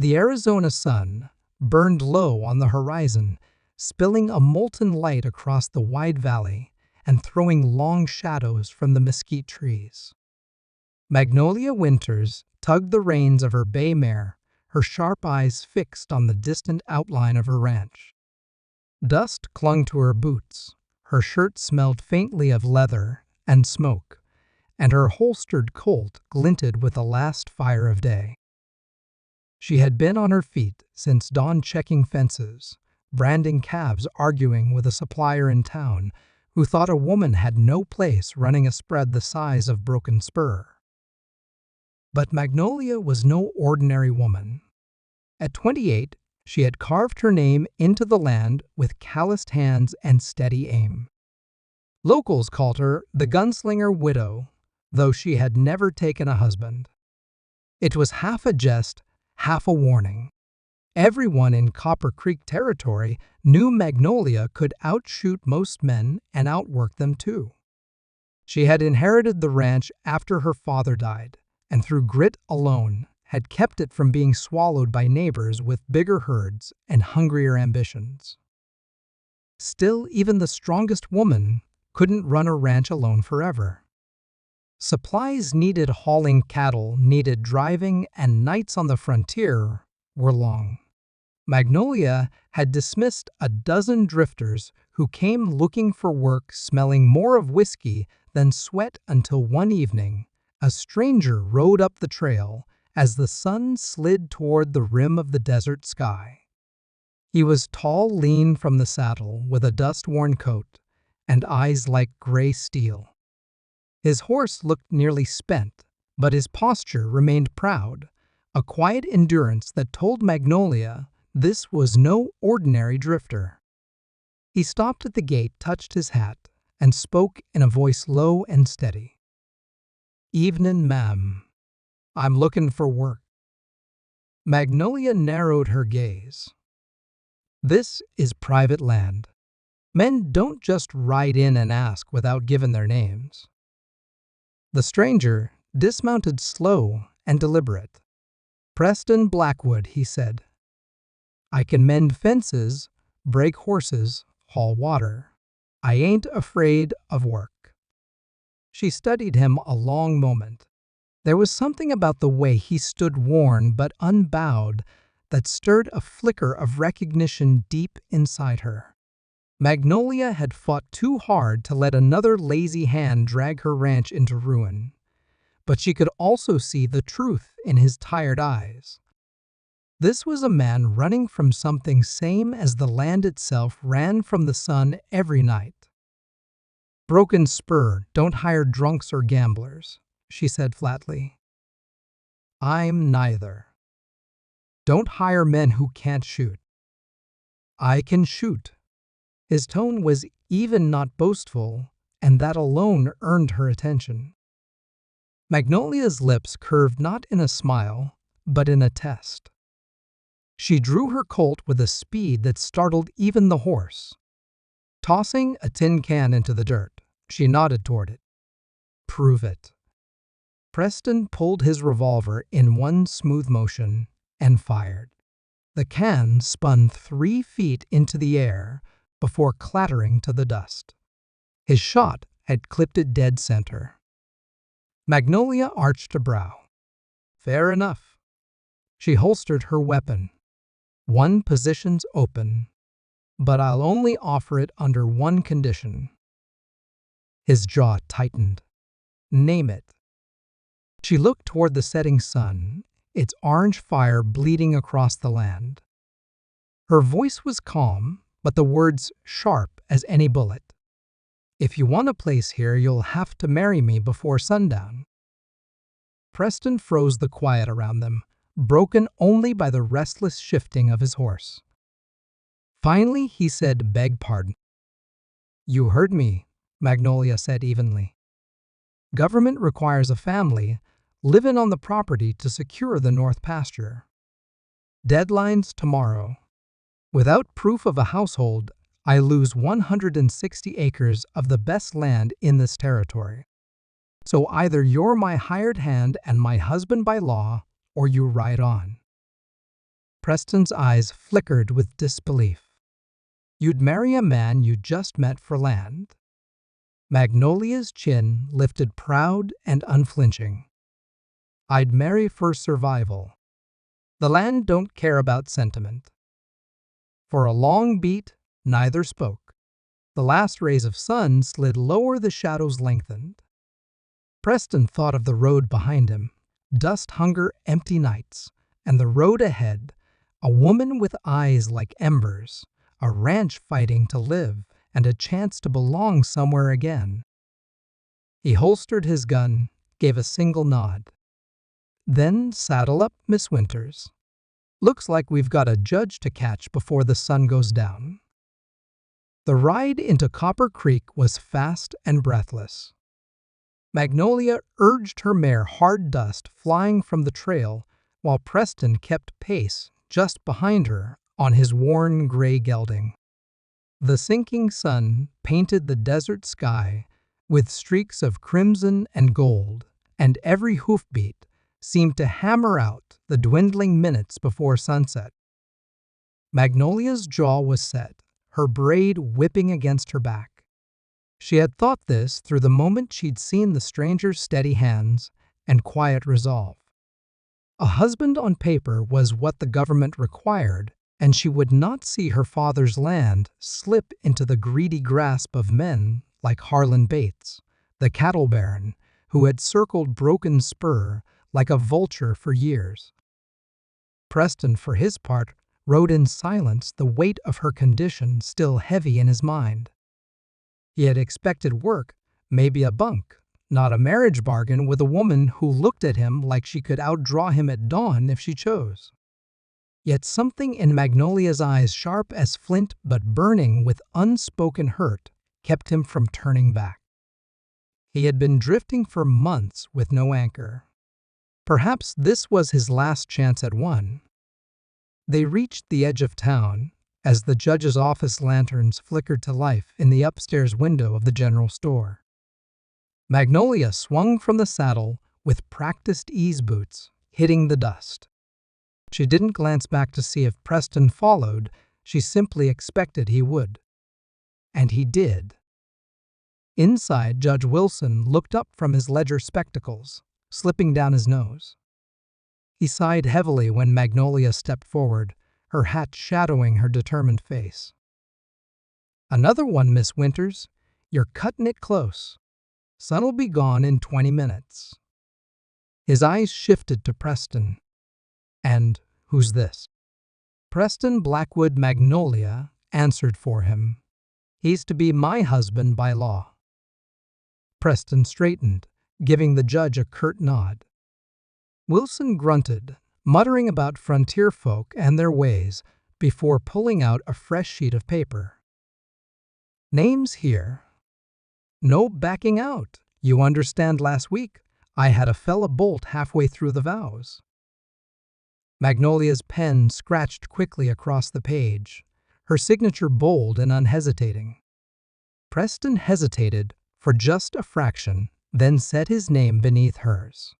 The Arizona sun burned low on the horizon, spilling a molten light across the wide valley and throwing long shadows from the mesquite trees. Magnolia Winters tugged the reins of her bay mare, her sharp eyes fixed on the distant outline of her ranch. Dust clung to her boots, her shirt smelled faintly of leather and smoke, and her holstered Colt glinted with the last fire of day. She had been on her feet since dawn, checking fences, branding calves, arguing with a supplier in town who thought a woman had no place running a spread the size of Broken Spur. But Magnolia was no ordinary woman. At 28, she had carved her name into the land with calloused hands and steady aim. Locals called her the gunslinger widow, though she had never taken a husband. It was half a jest, half a warning. Everyone in Copper Creek territory knew Magnolia could outshoot most men and outwork them too. She had inherited the ranch after her father died, and through grit alone had kept it from being swallowed by neighbors with bigger herds and hungrier ambitions. Still, even the strongest woman couldn't run a ranch alone forever. Supplies needed hauling, cattle needed driving, and nights on the frontier were long. Magnolia had dismissed a dozen drifters who came looking for work, smelling more of whiskey than sweat, until one evening a stranger rode up the trail as the sun slid toward the rim of the desert sky. He was tall, lean from the saddle, with a dust-worn coat and eyes like gray steel. His horse looked nearly spent, but his posture remained proud, a quiet endurance that told Magnolia this was no ordinary drifter. He stopped at the gate, touched his hat, and spoke in a voice low and steady. "Evenin', ma'am. I'm looking for work." Magnolia narrowed her gaze. "This is private land. Men don't just ride in and ask without giving their names." The stranger dismounted, slow and deliberate. "Preston Blackwood," he said. "I can mend fences, break horses, haul water. I ain't afraid of work." She studied him a long moment. There was something about the way he stood, worn but unbowed, that stirred a flicker of recognition deep inside her. Magnolia had fought too hard to let another lazy hand drag her ranch into ruin, but she could also see the truth in his tired eyes. This was a man running from something same as the land itself ran from the sun every night. "Broken Spur don't hire drunks or gamblers," she said flatly. "I'm neither. Don't hire men who can't shoot." "I can shoot." His tone was even, not boastful, and that alone earned her attention. Magnolia's lips curved, not in a smile, but in a test. She drew her Colt with a speed that startled even the horse. Tossing a tin can into the dirt, she nodded toward it. "Prove it." Preston pulled his revolver in one smooth motion and fired. The can spun 3 feet into the air before clattering to the dust. His shot had clipped it dead center. Magnolia arched a brow. "Fair enough." She holstered her weapon. "One position's open, but I'll only offer it under one condition." His jaw tightened. "Name it." She looked toward the setting sun, its orange fire bleeding across the land. Her voice was calm, but the words sharp as any bullet. "If you want a place here, you'll have to marry me before sundown." Preston froze, the quiet around them, broken only by the restless shifting of his horse. Finally, he said, "Beg pardon." "You heard me," Magnolia said evenly. "Government requires a family living on the property to secure the north pasture. Deadline's tomorrow. Without proof of a household, I lose 160 acres of the best land in this territory. So either you're my hired hand and my husband by law, or you ride on." Preston's eyes flickered with disbelief. You'd marry a man you just met for land? Magnolia's chin lifted proud and unflinching. I'd marry for survival. The land don't care about sentiment. For a long beat, neither spoke. The last rays of sun slid lower, the shadows lengthened. Preston thought of the road behind him, dust hunger, empty nights, and the road ahead, a woman with eyes like embers, a ranch fighting to live, and a chance to belong somewhere again. He holstered his gun, gave a single nod. Then saddle up, Miss Winters. Looks like we've got a judge to catch before the sun goes down. The ride into Copper Creek was fast and breathless. Magnolia urged her mare, hard dust flying from the trail, while Preston kept pace just behind her on his worn gray gelding. The sinking sun painted the desert sky with streaks of crimson and gold, and every hoofbeat seemed to hammer out the dwindling minutes before sunset. Magnolia's jaw was set, her braid whipping against her back. She had thought this through the moment she'd seen the stranger's steady hands and quiet resolve. A husband on paper was what the government required, and she would not see her father's land slip into the greedy grasp of men like Harlan Bates, the cattle baron, who had circled Broken Spur like a vulture for years. Preston, for his part, rode in silence, the weight of her condition still heavy in his mind. He had expected work, maybe a bunk, not a marriage bargain with a woman who looked at him like she could outdraw him at dawn if she chose. Yet something in Magnolia's eyes, sharp as flint but burning with unspoken hurt, kept him from turning back. He had been drifting for months with no anchor. Perhaps this was his last chance at one. They reached the edge of town as the judge's office lanterns flickered to life in the upstairs window of the general store. Magnolia swung from the saddle with practiced ease boots, hitting the dust. She didn't glance back to see if Preston followed, she simply expected he would. And he did. Inside, Judge Wilson looked up from his ledger spectacles, slipping down his nose. He sighed heavily when Magnolia stepped forward, her hat shadowing her determined face. Another one, Miss Winters. You're cutting it close. Sun'll be gone in 20 minutes. His eyes shifted to Preston. And who's this? Preston Blackwood Magnolia answered for him. He's to be my husband by law. Preston straightened, giving the judge a curt nod. Wilson grunted, muttering about frontier folk and their ways before pulling out a fresh sheet of paper. Names here. No backing out. You understand, last week I had a fella bolt halfway through the vows. Magnolia's pen scratched quickly across the page, her signature bold and unhesitating. Preston hesitated for just a fraction, then set his name beneath hers.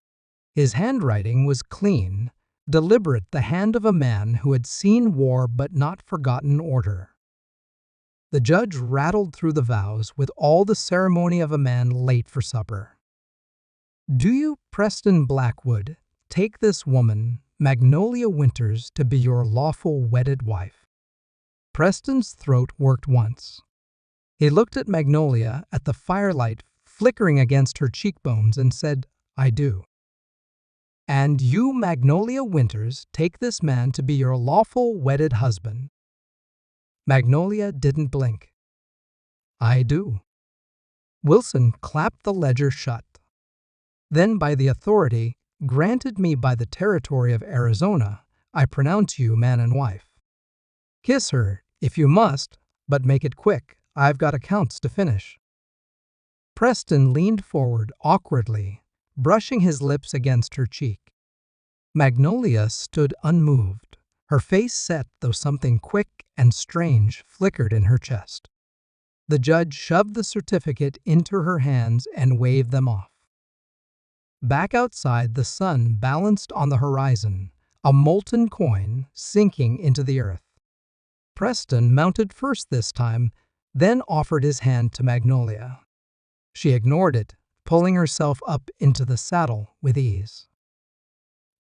His handwriting was clean, deliberate, the hand of a man who had seen war but not forgotten order. The judge rattled through the vows with all the ceremony of a man late for supper. Do you, Preston Blackwood, take this woman, Magnolia Winters, to be your lawful wedded wife? Preston's throat worked once. He looked at Magnolia, at the firelight flickering against her cheekbones, and said, I do. And you, Magnolia Winters, take this man to be your lawful wedded husband? Magnolia didn't blink. I do. Wilson clapped the ledger shut. Then, by the authority granted me by the territory of Arizona, I pronounce you man and wife. Kiss her, if you must, but make it quick. I've got accounts to finish. Preston leaned forward awkwardly, brushing his lips against her cheek. Magnolia stood unmoved, her face set, though something quick and strange flickered in her chest. The judge shoved the certificate into her hands and waved them off. Back outside, the sun balanced on the horizon, a molten coin sinking into the earth. Preston mounted first this time, then offered his hand to Magnolia. She ignored it, pulling herself up into the saddle with ease.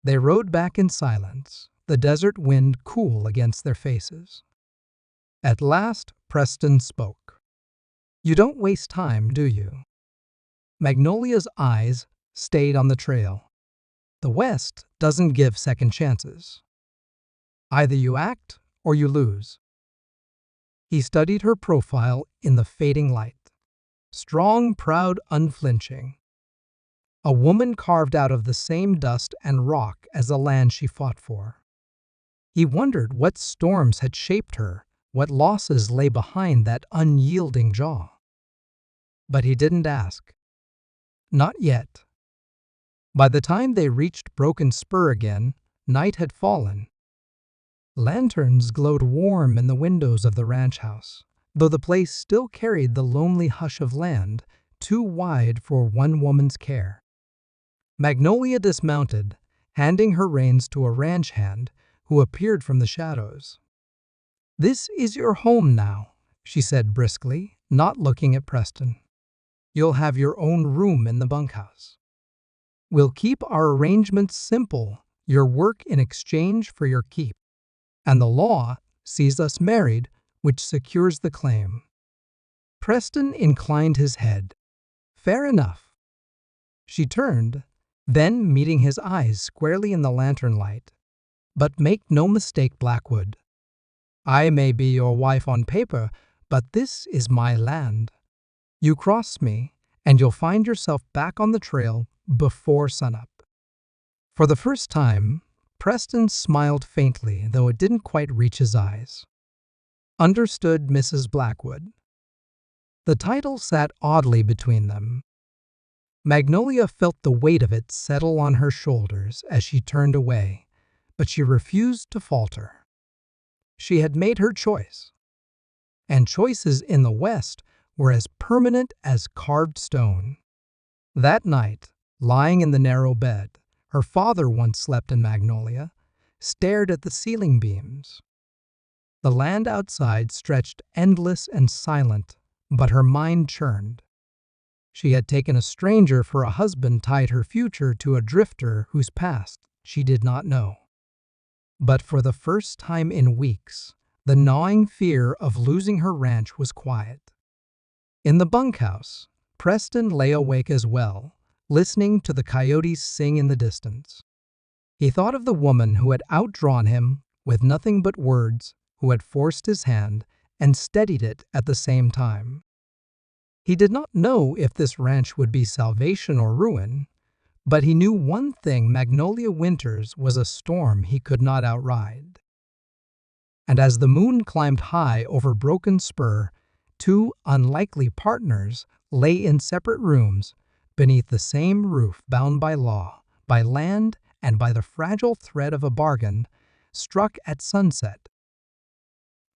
They rode back in silence, the desert wind cool against their faces. At last, Preston spoke. "You don't waste time, do you?" Magnolia's eyes stayed on the trail. "The West doesn't give second chances. Either you act or you lose." He studied her profile in the fading light. Strong, proud, unflinching. A woman carved out of the same dust and rock as the land she fought for. He wondered what storms had shaped her, what losses lay behind that unyielding jaw. But he didn't ask. Not yet. By the time they reached Broken Spur again, night had fallen. Lanterns glowed warm in the windows of the ranch house, though the place still carried the lonely hush of land, too wide for one woman's care. Magnolia dismounted, handing her reins to a ranch hand who appeared from the shadows. "This is your home now," she said briskly, not looking at Preston. "You'll have your own room in the bunkhouse. We'll keep our arrangements simple, your work in exchange for your keep. And the law sees us married, which secures the claim." Preston inclined his head. "Fair enough." She turned, then meeting his eyes squarely in the lantern light. "But make no mistake, Blackwood. I may be your wife on paper, but this is my land. You cross me, and you'll find yourself back on the trail before sunup." For the first time, Preston smiled faintly, though it didn't quite reach his eyes. "Understood, Mrs. Blackwood." The title sat oddly between them. Magnolia felt the weight of it settle on her shoulders as she turned away, but she refused to falter. She had made her choice, and choices in the West were as permanent as carved stone. That night, lying in the narrow bed her father once slept in Magnolia, stared at the ceiling beams. The land outside stretched endless and silent, but her mind churned. She had taken a stranger for a husband, tied her future to a drifter whose past she did not know. But for the first time in weeks, the gnawing fear of losing her ranch was quiet. In the bunkhouse, Preston lay awake as well, listening to the coyotes sing in the distance. He thought of the woman who had outdrawn him with nothing but words, who had forced his hand and steadied it at the same time. He did not know if this ranch would be salvation or ruin, but he knew one thing: Magnolia Winters was a storm he could not outride. And as the moon climbed high over Broken Spur, two unlikely partners lay in separate rooms beneath the same roof, bound by law, by land, and by the fragile thread of a bargain struck at sunset.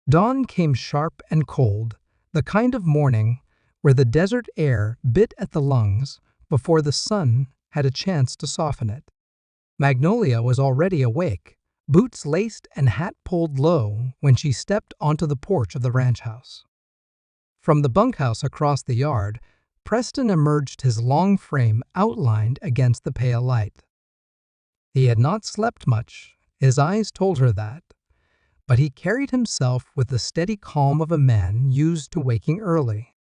Dawn came sharp and cold, the kind of morning where the desert air bit at the lungs before the sun had a chance to soften it. Magnolia was already awake, boots laced and hat pulled low when she stepped onto the porch of the ranch house. From the bunkhouse across the yard, Preston emerged, his long frame outlined against the pale light. He had not slept much, his eyes told her that, but he carried himself with the steady calm of a man used to waking early.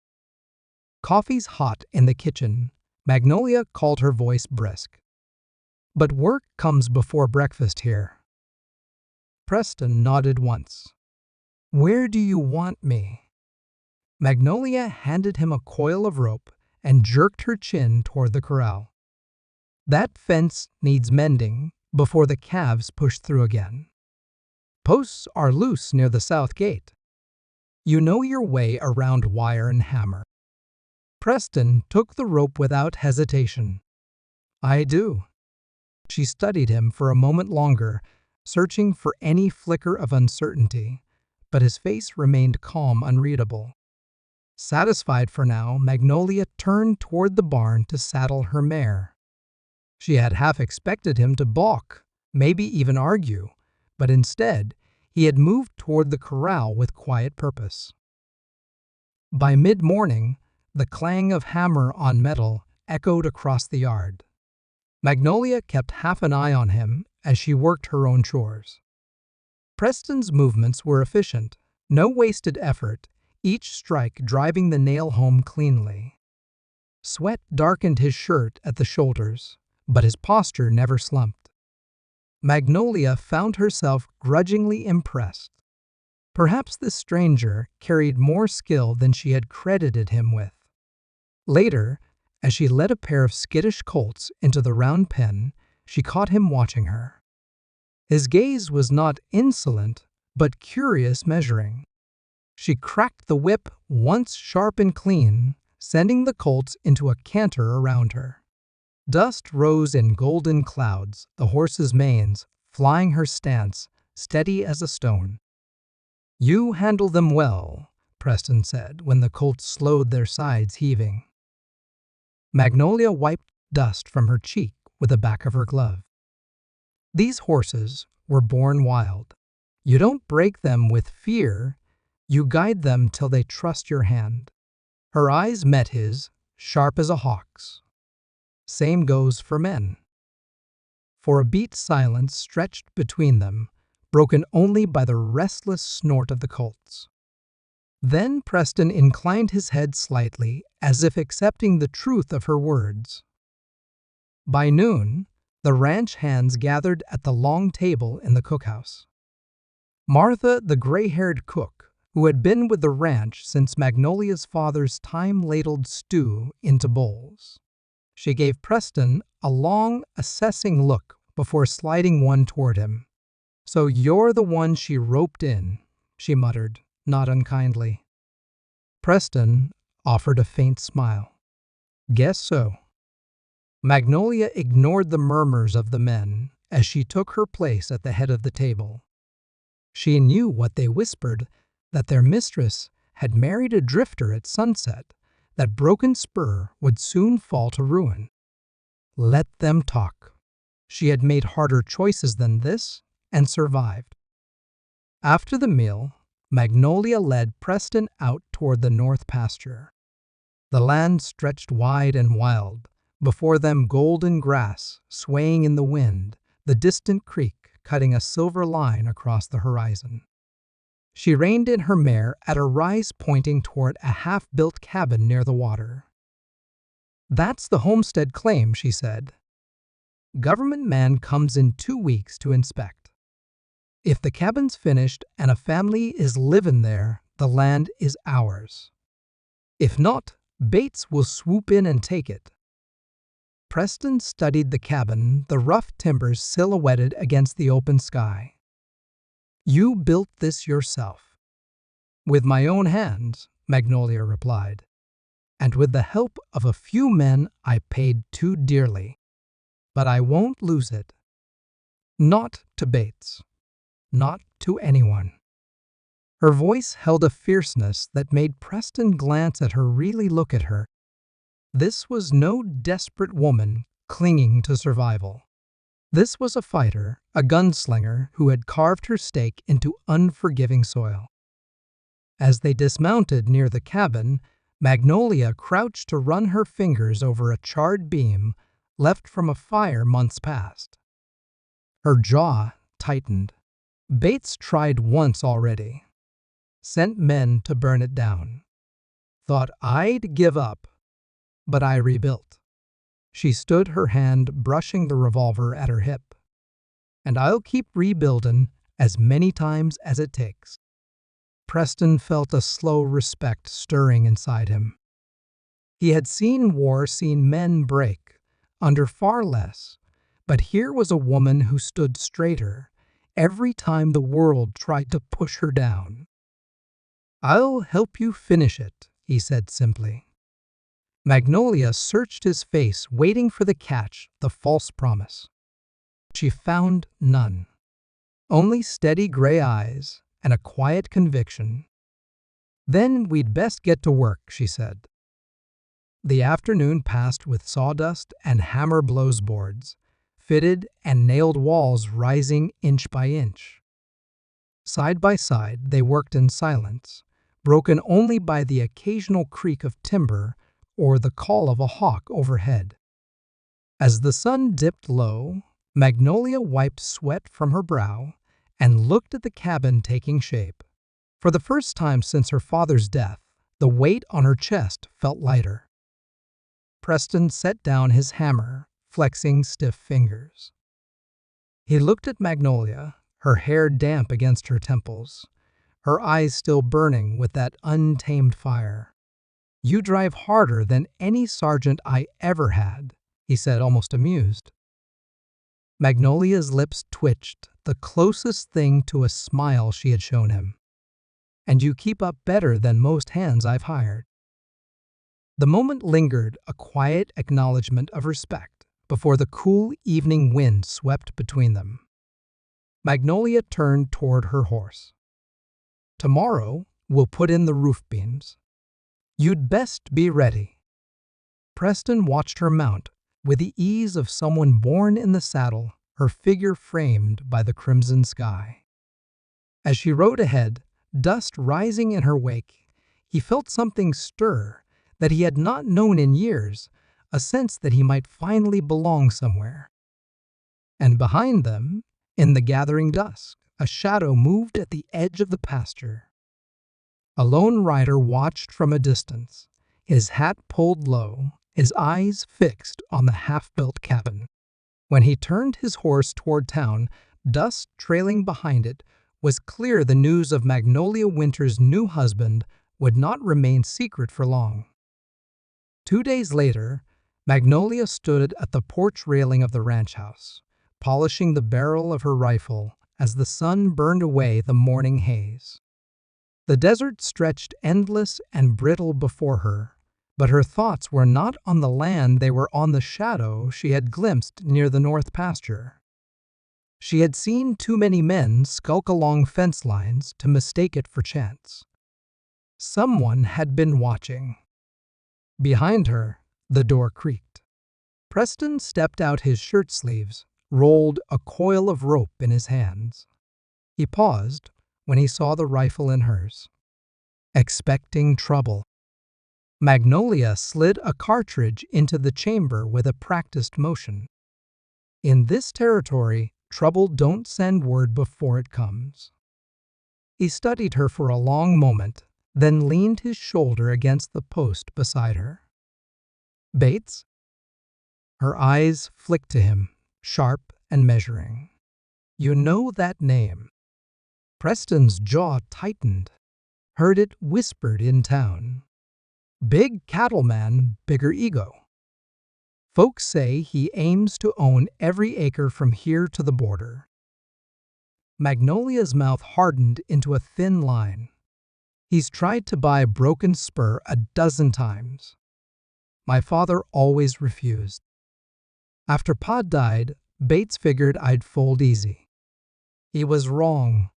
"Coffee's hot in the kitchen," Magnolia called, her voice brisk. "But work comes before breakfast here." Preston nodded once. "Where do you want me?" Magnolia handed him a coil of rope and jerked her chin toward the corral. "That fence needs mending before the calves push through again. Posts are loose near the south gate. You know your way around wire and hammer." Preston took the rope without hesitation. "I do." She studied him for a moment longer, searching for any flicker of uncertainty, but his face remained calm, unreadable. Satisfied for now, Magnolia turned toward the barn to saddle her mare. She had half expected him to balk, maybe even argue, but instead, he had moved toward the corral with quiet purpose. By mid-morning, the clang of hammer on metal echoed across the yard. Magnolia kept half an eye on him as she worked her own chores. Preston's movements were efficient, no wasted effort, each strike driving the nail home cleanly. Sweat darkened his shirt at the shoulders, but his posture never slumped. Magnolia found herself grudgingly impressed. Perhaps this stranger carried more skill than she had credited him with. Later, as she led a pair of skittish colts into the round pen, she caught him watching her. His gaze was not insolent, but curious measuring. She cracked the whip once sharp and clean, sending the colts into a canter around her. Dust rose in golden clouds, the horses' manes flying her stance, steady as a stone. "You handle them well," Preston said when the colts slowed, their sides heaving. Magnolia wiped dust from her cheek with the back of her glove. These horses were born wild. You don't break them with fear, you guide them till they trust your hand. Her eyes met his, sharp as a hawk's. Same goes for men. For a beat, silence stretched between them, broken only by the restless snort of the colts. Then Preston inclined his head slightly, as if accepting the truth of her words. By noon, the ranch hands gathered at the long table in the cookhouse. Martha, the gray-haired cook, who had been with the ranch since Magnolia's father's time, ladled stew into bowls. She gave Preston a long, assessing look before sliding one toward him. "So you're the one she roped in," she muttered, not unkindly. Preston offered a faint smile. "Guess so." Magnolia ignored the murmurs of the men as she took her place at the head of the table. She knew what they whispered, that their mistress had married a drifter at sunset, that Broken Spur would soon fall to ruin. Let them talk. She had made harder choices than this and survived. After the meal, Magnolia led Preston out toward the north pasture. The land stretched wide and wild, before them golden grass swaying in the wind, the distant creek cutting a silver line across the horizon. She reined in her mare at a rise pointing toward a half-built cabin near the water. "That's the homestead claim," she said. "Government man comes in 2 weeks to inspect. If the cabin's finished and a family is living there, the land is ours. If not, Bates will swoop in and take it." Preston studied the cabin, the rough timbers silhouetted against the open sky. "You built this yourself." "With my own hands," Magnolia replied. "And with the help of a few men I paid too dearly. But I won't lose it. Not to Bates. Not to anyone." Her voice held a fierceness that made Preston glance at her, really look at her. This was no desperate woman clinging to survival. This was a fighter, a gunslinger who had carved her stake into unforgiving soil. As they dismounted near the cabin, Magnolia crouched to run her fingers over a charred beam left from a fire months past. Her jaw tightened. Bates tried once already. Sent men to burn it down. Thought I'd give up, but I rebuilt. She stood, her hand brushing the revolver at her hip. "And I'll keep rebuilding as many times as it takes." Preston felt a slow respect stirring inside him. He had seen war, seen men break, under far less, but here was a woman who stood straighter every time the world tried to push her down. "I'll help you finish it," he said simply. Magnolia searched his face, waiting for the catch, the false promise. She found none. Only steady gray eyes and a quiet conviction. "Then we'd best get to work," she said. The afternoon passed with sawdust and hammer blows boards, fitted and nailed walls rising inch by inch. Side by side, they worked in silence, broken only by the occasional creak of timber or the call of a hawk overhead. As the sun dipped low, Magnolia wiped sweat from her brow and looked at the cabin taking shape. For the first time since her father's death, the weight on her chest felt lighter. Preston set down his hammer, flexing stiff fingers. He looked at Magnolia, her hair damp against her temples, her eyes still burning with that untamed fire. "You drive harder than any sergeant I ever had," he said, almost amused. Magnolia's lips twitched, the closest thing to a smile she had shown him. "And you keep up better than most hands I've hired." The moment lingered, a quiet acknowledgement of respect, before the cool evening wind swept between them. Magnolia turned toward her horse. "Tomorrow, we'll put in the roof beams. You'd best be ready." Preston watched her mount, with the ease of someone born in the saddle, her figure framed by the crimson sky. As she rode ahead, dust rising in her wake, he felt something stir that he had not known in years, a sense that he might finally belong somewhere. And behind them, in the gathering dusk, a shadow moved at the edge of the pasture. A lone rider watched from a distance, his hat pulled low, his eyes fixed on the half-built cabin. When he turned his horse toward town, dust trailing behind it, was clear the news of Magnolia Winter's new husband would not remain secret for long. 2 days later, Magnolia stood at the porch railing of the ranch house, polishing the barrel of her rifle as the sun burned away the morning haze. The desert stretched endless and brittle before her, but her thoughts were not on the land, they were on the shadow she had glimpsed near the north pasture. She had seen too many men skulk along fence lines to mistake it for chance. Someone had been watching. Behind her, the door creaked. Preston stepped out his shirt sleeves, rolled a coil of rope in his hands. He paused when he saw the rifle in hers. Expecting trouble, Magnolia slid a cartridge into the chamber with a practiced motion. In this territory, trouble don't send word before it comes. He studied her for a long moment, then leaned his shoulder against the post beside her. "Bates?" Her eyes flicked to him, sharp and measuring. "You know that name." Preston's jaw tightened. "Heard it whispered in town. Big cattleman, bigger ego. Folks say he aims to own every acre from here to the border." Magnolia's mouth hardened into a thin line. "He's tried to buy Broken Spur a dozen times. My father always refused. After Pa died, Bates figured I'd fold easy. He was wrong."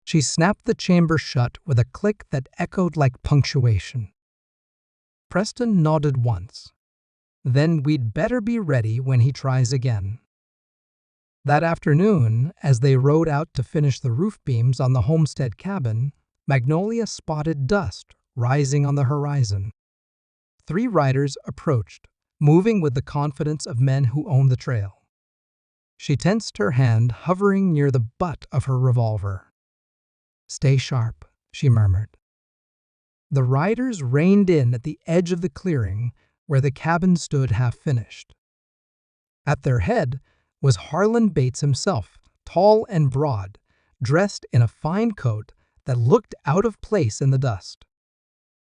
She snapped the chamber shut with a click that echoed like punctuation. Preston nodded once. "Then we'd better be ready when he tries again." That afternoon, as they rode out to finish the roof beams on the homestead cabin, Magnolia spotted dust rising on the horizon. 3 riders approached, moving with the confidence of men who own the trail. She tensed her hand, hovering near the butt of her revolver. "Stay sharp," she murmured. The riders reined in at the edge of the clearing where the cabin stood half-finished. At their head was Harlan Bates himself, tall and broad, dressed in a fine coat that looked out of place in the dust.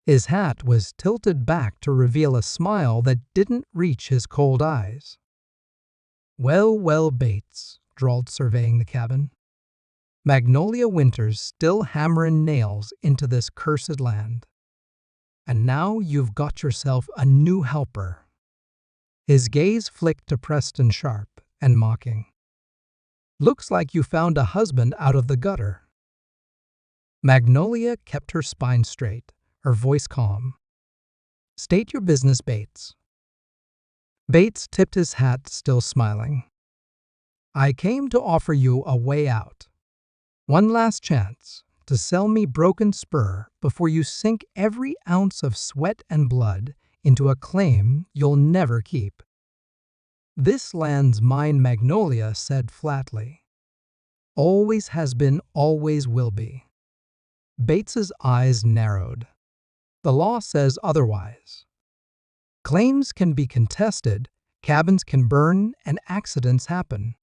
His hat was tilted back to reveal a smile that didn't reach his cold eyes. "Well, well, Bates," drawled, surveying the cabin. "Magnolia Winter's still hammering nails into this cursed land. And now you've got yourself a new helper." His gaze flicked to Preston, sharp and mocking. "Looks like you found a husband out of the gutter." Magnolia kept her spine straight, her voice calm. "State your business, Bates." Bates tipped his hat, still smiling. I came to offer you a way out. One last chance to sell me Broken Spur before you sink every ounce of sweat and blood into a claim you'll never keep. This land's mine, Magnolia said flatly. Always has been, always will be. Bates's eyes narrowed. The law says otherwise. Claims can be contested, cabins can burn, and accidents happen.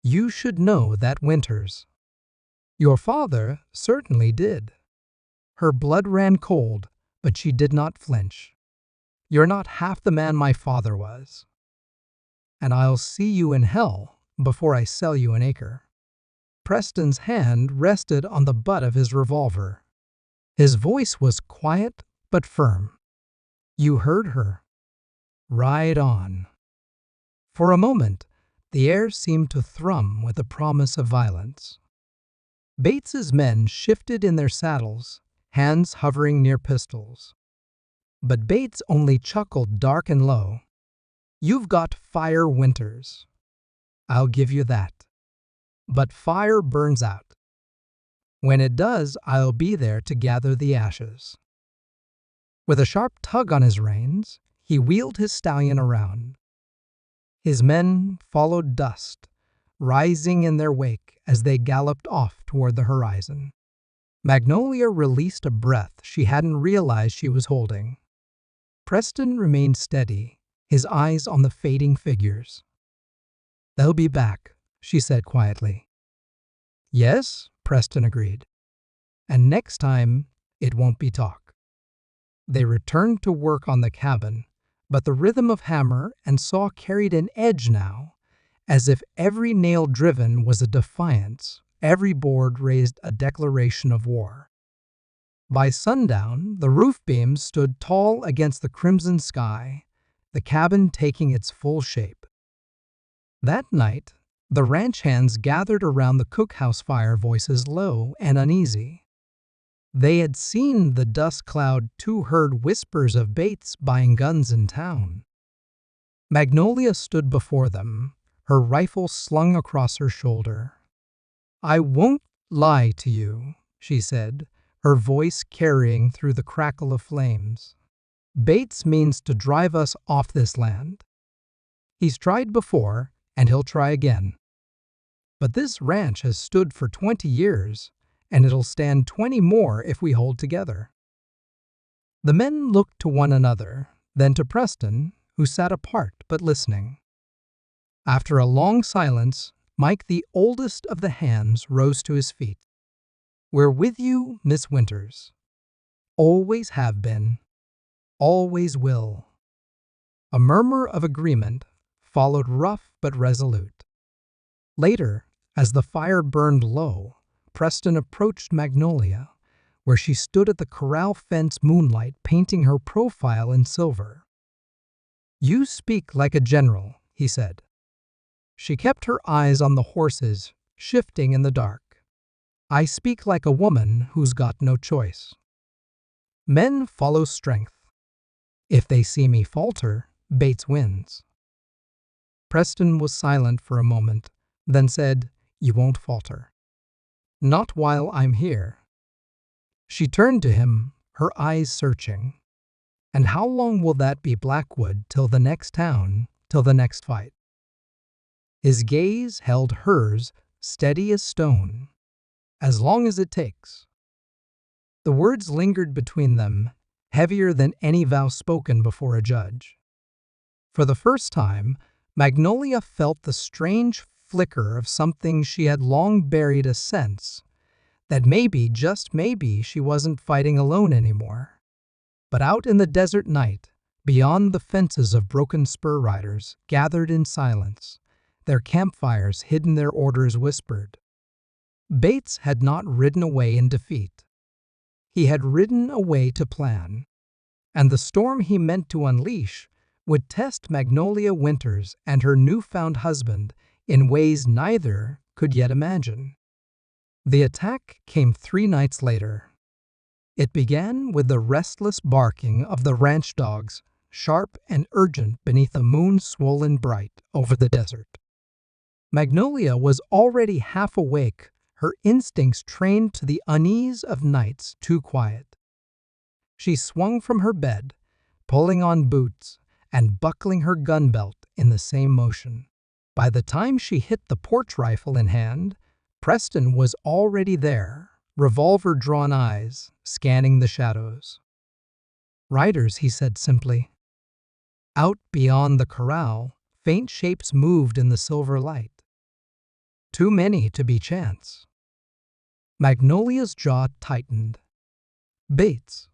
You should know that, Winters. Your father certainly did. Her blood ran cold, but she did not flinch. You're not half the man my father was. And I'll see you in hell before I sell you an acre. Preston's hand rested on the butt of his revolver. His voice was quiet but firm. You heard her. Ride on. For a moment, the air seemed to thrum with the promise of violence. Bates's men shifted in their saddles, hands hovering near pistols. But Bates only chuckled dark and low. You've got fire, Winters. I'll give you that. But fire burns out. When it does, I'll be there to gather the ashes. With a sharp tug on his reins, he wheeled his stallion around. His men followed dust, rising in their wake as they galloped off toward the horizon. Magnolia released a breath she hadn't realized she was holding. Preston remained steady, his eyes on the fading figures. They'll be back, she said quietly. Yes, Preston agreed. And next time, it won't be talk. They returned to work on the cabin, but the rhythm of hammer and saw carried an edge now, as if every nail driven was a defiance, every board raised a declaration of war. By sundown, the roof beams stood tall against the crimson sky, the cabin taking its full shape. That night, the ranch hands gathered around the cookhouse fire, voices low and uneasy. They had seen the dust cloud, too heard whispers of Bates buying guns in town. Magnolia stood before them, her rifle slung across her shoulder. I won't lie to you, she said, her voice carrying through the crackle of flames. Bates means to drive us off this land. He's tried before, and he'll try again. But this ranch has stood for 20 years, and it'll stand 20 more if we hold together. The men looked to one another, then to Preston, who sat apart but listening. After a long silence, Mike, the oldest of the hands, rose to his feet. We're with you, Miss Winters. Always have been. Always will. A murmur of agreement followed, rough but resolute. Later, as the fire burned low, Preston approached Magnolia, where she stood at the corral fence, moonlight painting her profile in silver. You speak like a general, he said. She kept her eyes on the horses, shifting in the dark. I speak like a woman who's got no choice. Men follow strength. If they see me falter, Bates wins. Preston was silent for a moment, then said, You won't falter. Not while I'm here. She turned to him, her eyes searching. And how long will that be, Blackwood, till the next town, till the next fight? His gaze held hers, steady as stone. As long as it takes. The words lingered between them, heavier than any vow spoken before a judge. For the first time, Magnolia felt the strange flicker of something she had long buried, a sense that maybe, just maybe, she wasn't fighting alone anymore. But out in the desert night, beyond the fences of Broken Spur riders gathered in silence, their campfires hidden, their orders whispered. Bates had not ridden away in defeat. He had ridden away to plan, and the storm he meant to unleash would test Magnolia Winters and her newfound husband in ways neither could yet imagine. The attack came 3 nights later. It began with the restless barking of the ranch dogs, sharp and urgent beneath a moon swollen bright over the desert. Magnolia was already half awake, her instincts trained to the unease of nights too quiet. She swung from her bed, pulling on boots and buckling her gun belt in the same motion. By the time she hit the porch rifle in hand, Preston was already there, revolver-drawn eyes scanning the shadows. "Riders," he said simply. Out beyond the corral, faint shapes moved in the silver light. Too many to be chance. Magnolia's jaw tightened. Bates.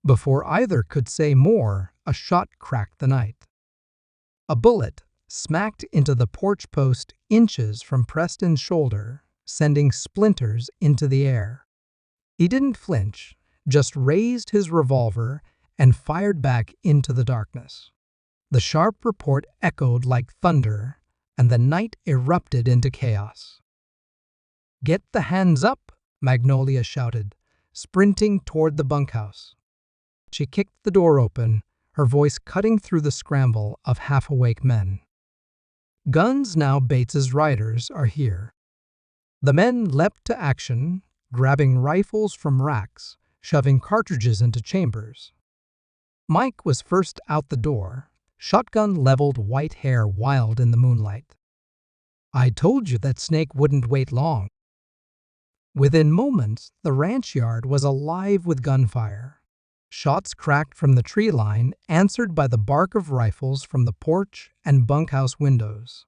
Before either could say more, a shot cracked the night. A bullet smacked into the porch post inches from Preston's shoulder, sending splinters into the air. He didn't flinch, just raised his revolver and fired back into the darkness. The sharp report echoed like thunder, and the night erupted into chaos. "Get the hands up!" Magnolia shouted, sprinting toward the bunkhouse. She kicked the door open, her voice cutting through the scramble of half-awake men. "Guns now, Bates's riders are here." The men leapt to action, grabbing rifles from racks, shoving cartridges into chambers. Mike was first out the door, shotgun leveled, white hair wild in the moonlight. "I told you that snake wouldn't wait long." Within moments, the ranch yard was alive with gunfire. Shots cracked from the tree line, answered by the bark of rifles from the porch and bunkhouse windows.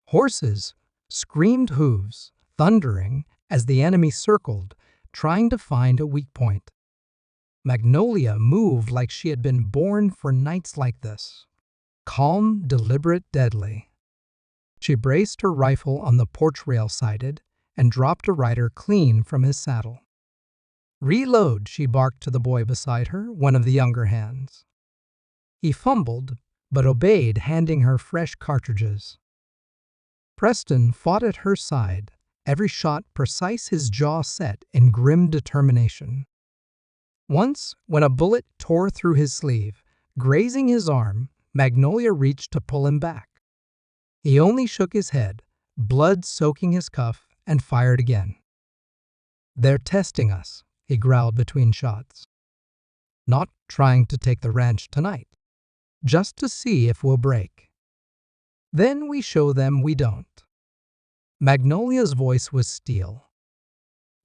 Horses screamed, hooves thundering as the enemy circled, trying to find a weak point. Magnolia moved like she had been born for nights like this. Calm, deliberate, deadly. She braced her rifle on the porch rail sighted and dropped a rider clean from his saddle. "Reload," she barked to the boy beside her, one of the younger hands. He fumbled, but obeyed, handing her fresh cartridges. Preston fought at her side, every shot precise, his jaw set in grim determination. Once, when a bullet tore through his sleeve, grazing his arm, Magnolia reached to pull him back. He only shook his head, blood soaking his cuff, and fired again. "They're testing us," he growled between shots. "Not trying to take the ranch tonight. Just to see if we'll break. Then we show them we don't." Magnolia's voice was steel.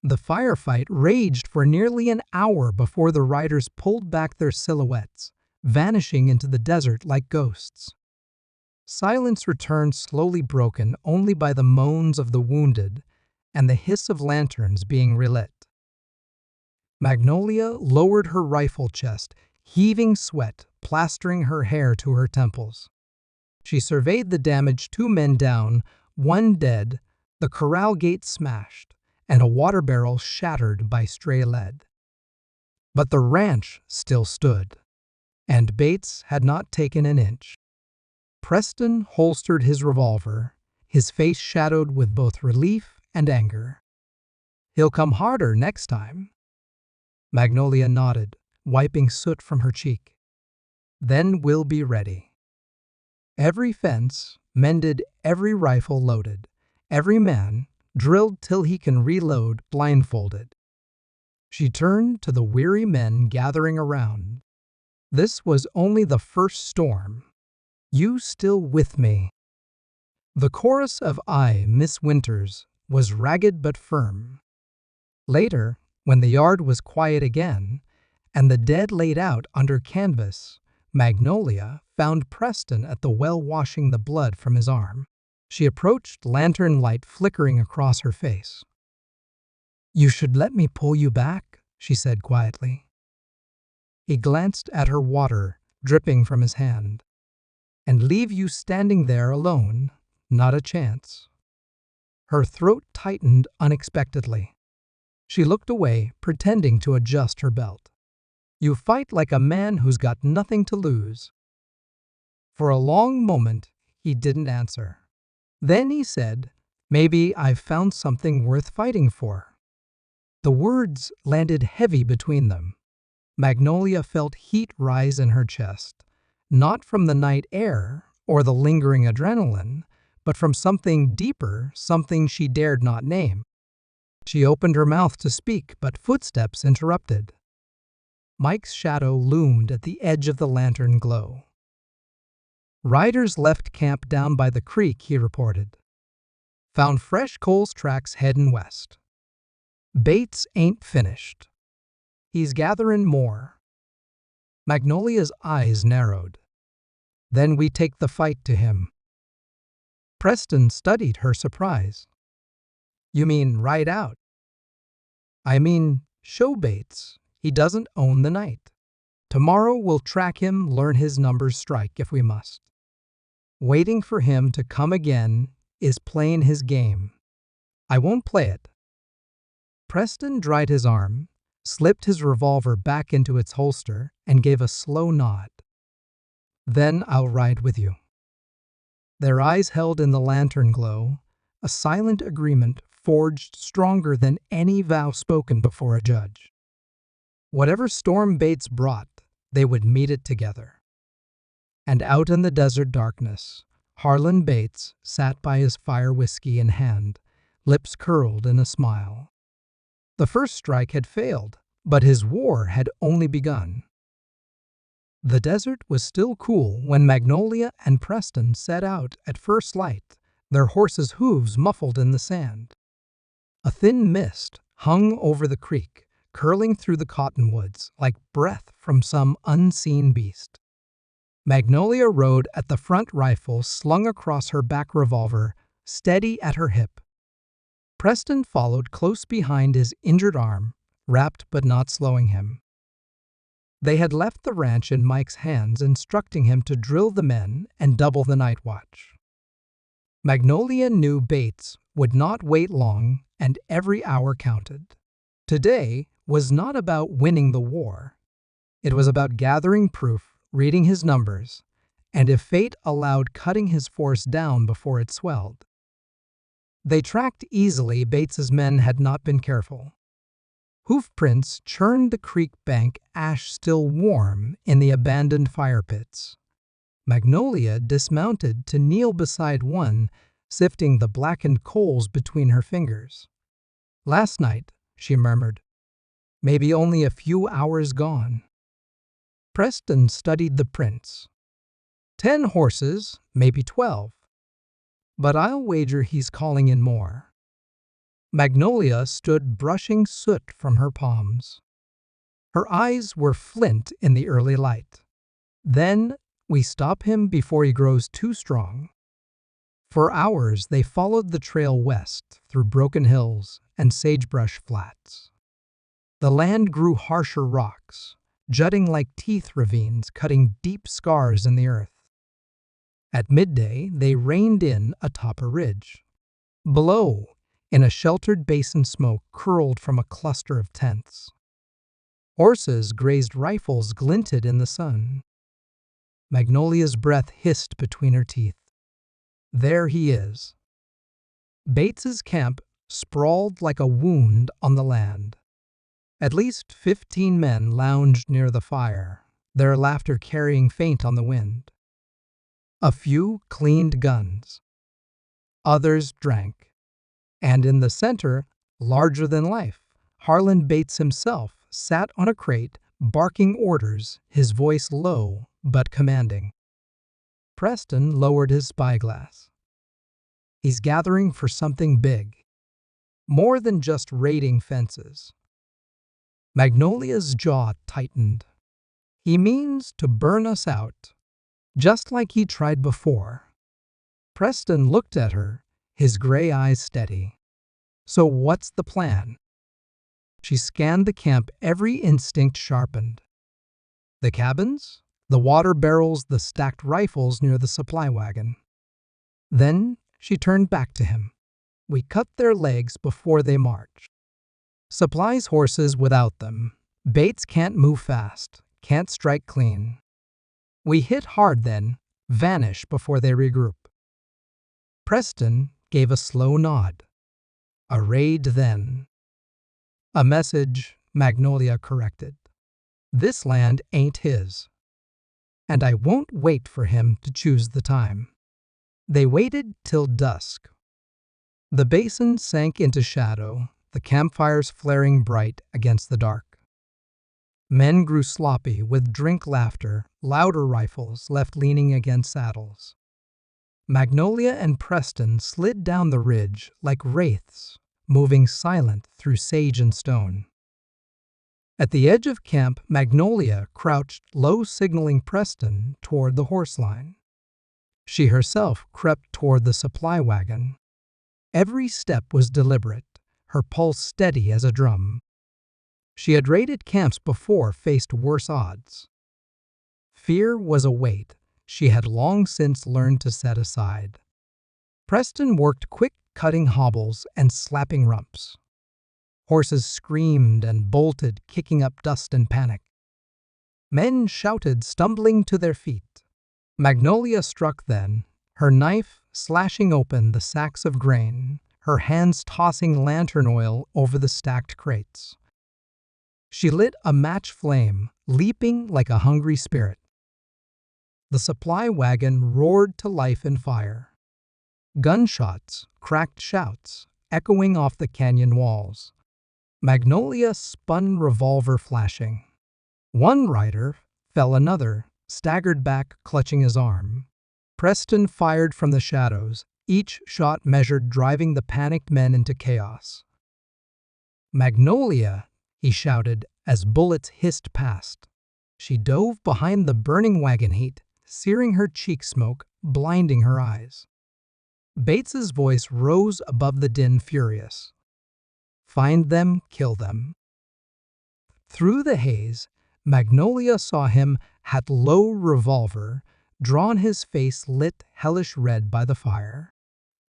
The firefight raged for nearly an hour before the riders pulled back their silhouettes, vanishing into the desert like ghosts. Silence returned, slowly broken only by the moans of the wounded and the hiss of lanterns being relit. Magnolia lowered her rifle chest, heaving sweat plastering her hair to her temples. She surveyed the damage: 2 men down, 1 dead, the corral gate smashed, and a water barrel shattered by stray lead. But the ranch still stood, and Bates had not taken an inch. Preston holstered his revolver, his face shadowed with both relief and anger. "He'll come harder next time." Magnolia nodded, wiping soot from her cheek. "Then we'll be ready." Every fence mended, every rifle loaded, every man drilled till he can reload blindfolded. She turned to the weary men gathering around. "This was only the first storm. You still with me?" The chorus of "I Miss Winters" was ragged but firm. Later, when the yard was quiet again, and the dead laid out under canvas, Magnolia found Preston at the well washing the blood from his arm. She approached, lantern light flickering across her face. "You should let me pull you back," she said quietly. He glanced at her, water dripping from his hand. "And leave you standing there alone? Not a chance." Her throat tightened unexpectedly. She looked away, pretending to adjust her belt. "You fight like a man who's got nothing to lose." For a long moment, he didn't answer. Then he said, "Maybe I've found something worth fighting for." The words landed heavy between them. Magnolia felt heat rise in her chest, not from the night air or the lingering adrenaline, but from something deeper, something she dared not name. She opened her mouth to speak, but footsteps interrupted. Mike's shadow loomed at the edge of the lantern glow. "Riders left camp down by the creek," he reported. "Found fresh Cole's tracks headin' west. Bates ain't finished. He's gatherin' more." Magnolia's eyes narrowed. "Then we take the fight to him." Preston studied her surprise. "You mean ride out?" "I mean show Bates he doesn't own the night. Tomorrow we'll track him, learn his numbers, strike if we must. Waiting for him to come again is playing his game. I won't play it." Preston dried his arm, slipped his revolver back into its holster, and gave a slow nod. "Then I'll ride with you." Their eyes held in the lantern glow, a silent agreement forged stronger than any vow spoken before a judge. Whatever storm Bates brought, they would meet it together. And out in the desert darkness, Harlan Bates sat by his fire, whiskey in hand, lips curled in a smile. The first strike had failed, but his war had only begun. The desert was still cool when Magnolia and Preston set out at first light, their horses' hooves muffled in the sand. A thin mist hung over the creek, curling through the cottonwoods like breath from some unseen beast. Magnolia rode at the front, rifle slung across her back, revolver steady at her hip. Preston followed close behind, his injured arm wrapped but not slowing him. They had left the ranch in Mike's hands, instructing him to drill the men and double the night watch. Magnolia knew Bates would not wait long, and every hour counted. Today was not about winning the war. It was about gathering proof, reading his numbers, and if fate allowed, cutting his force down before it swelled. They tracked easily. Bates's men had not been careful. Hoof prints churned the creek bank, ash still warm in the abandoned fire pits. Magnolia dismounted to kneel beside one, sifting the blackened coals between her fingers. "Last night," she murmured. "Maybe only a few hours gone." Preston studied the prints. 10 horses, maybe 12. But I'll wager he's calling in more. Magnolia stood brushing soot from her palms. Her eyes were flint in the early light. "Then we stop him before he grows too strong." For hours they followed the trail west through broken hills and sagebrush flats. The land grew harsher rocks, jutting like teeth ravines, cutting deep scars in the earth. At midday, they reined in atop a ridge. Below, in a sheltered basin, smoke curled from a cluster of tents. Horses grazed, rifles glinted in the sun. Magnolia's breath hissed between her teeth. There he is. Bates's camp sprawled like a wound on the land. At least 15 men lounged near the fire, their laughter carrying faint on the wind. A few cleaned guns. Others drank. And in the center, larger than life, Harlan Bates himself sat on a crate, barking orders, his voice low but commanding. Preston lowered his spyglass. He's gathering for something big. More than just raiding fences. Magnolia's jaw tightened. He means to burn us out, just like he tried before. Preston looked at her, his gray eyes steady. So what's the plan? She scanned the camp, every instinct sharpened. The cabins, the water barrels, the stacked rifles near the supply wagon. Then she turned back to him. We cut their legs before they march. Supplies horses without them. Bates can't move fast, can't strike clean. We hit hard, then vanish before they regroup. Preston gave a slow nod. A raid then. A message, Magnolia corrected. This land ain't his. And I won't wait for him to choose the time. They waited till dusk. The basin sank into shadow, the campfires flaring bright against the dark. Men grew sloppy with drink laughter, louder rifles left leaning against saddles. Magnolia and Preston slid down the ridge like wraiths, moving silent through sage and stone. At the edge of camp, Magnolia crouched low, signaling Preston toward the horse line. She herself crept toward the supply wagon. Every step was deliberate, her pulse steady as a drum. She had raided camps before, faced worse odds. Fear was a weight she had long since learned to set aside. Preston worked quick, cutting hobbles and slapping rumps. Horses screamed and bolted, kicking up dust in panic. Men shouted, stumbling to their feet. Magnolia struck then, her knife slashing open the sacks of grain, her hands tossing lantern oil over the stacked crates. She lit a match flame, leaping like a hungry spirit. The supply wagon roared to life and fire. Gunshots, cracked shouts, echoing off the canyon walls. Magnolia spun, revolver flashing. One rider fell, another staggered back, clutching his arm. Preston fired from the shadows, each shot measured, driving the panicked men into chaos. "Magnolia!" he shouted as bullets hissed past. She dove behind the burning wagon heat, searing her cheek, smoke blinding her eyes. Bates's voice rose above the din, furious. "Find them, kill them." Through the haze, Magnolia saw him, hat low, revolver drawn, his face lit hellish red by the fire.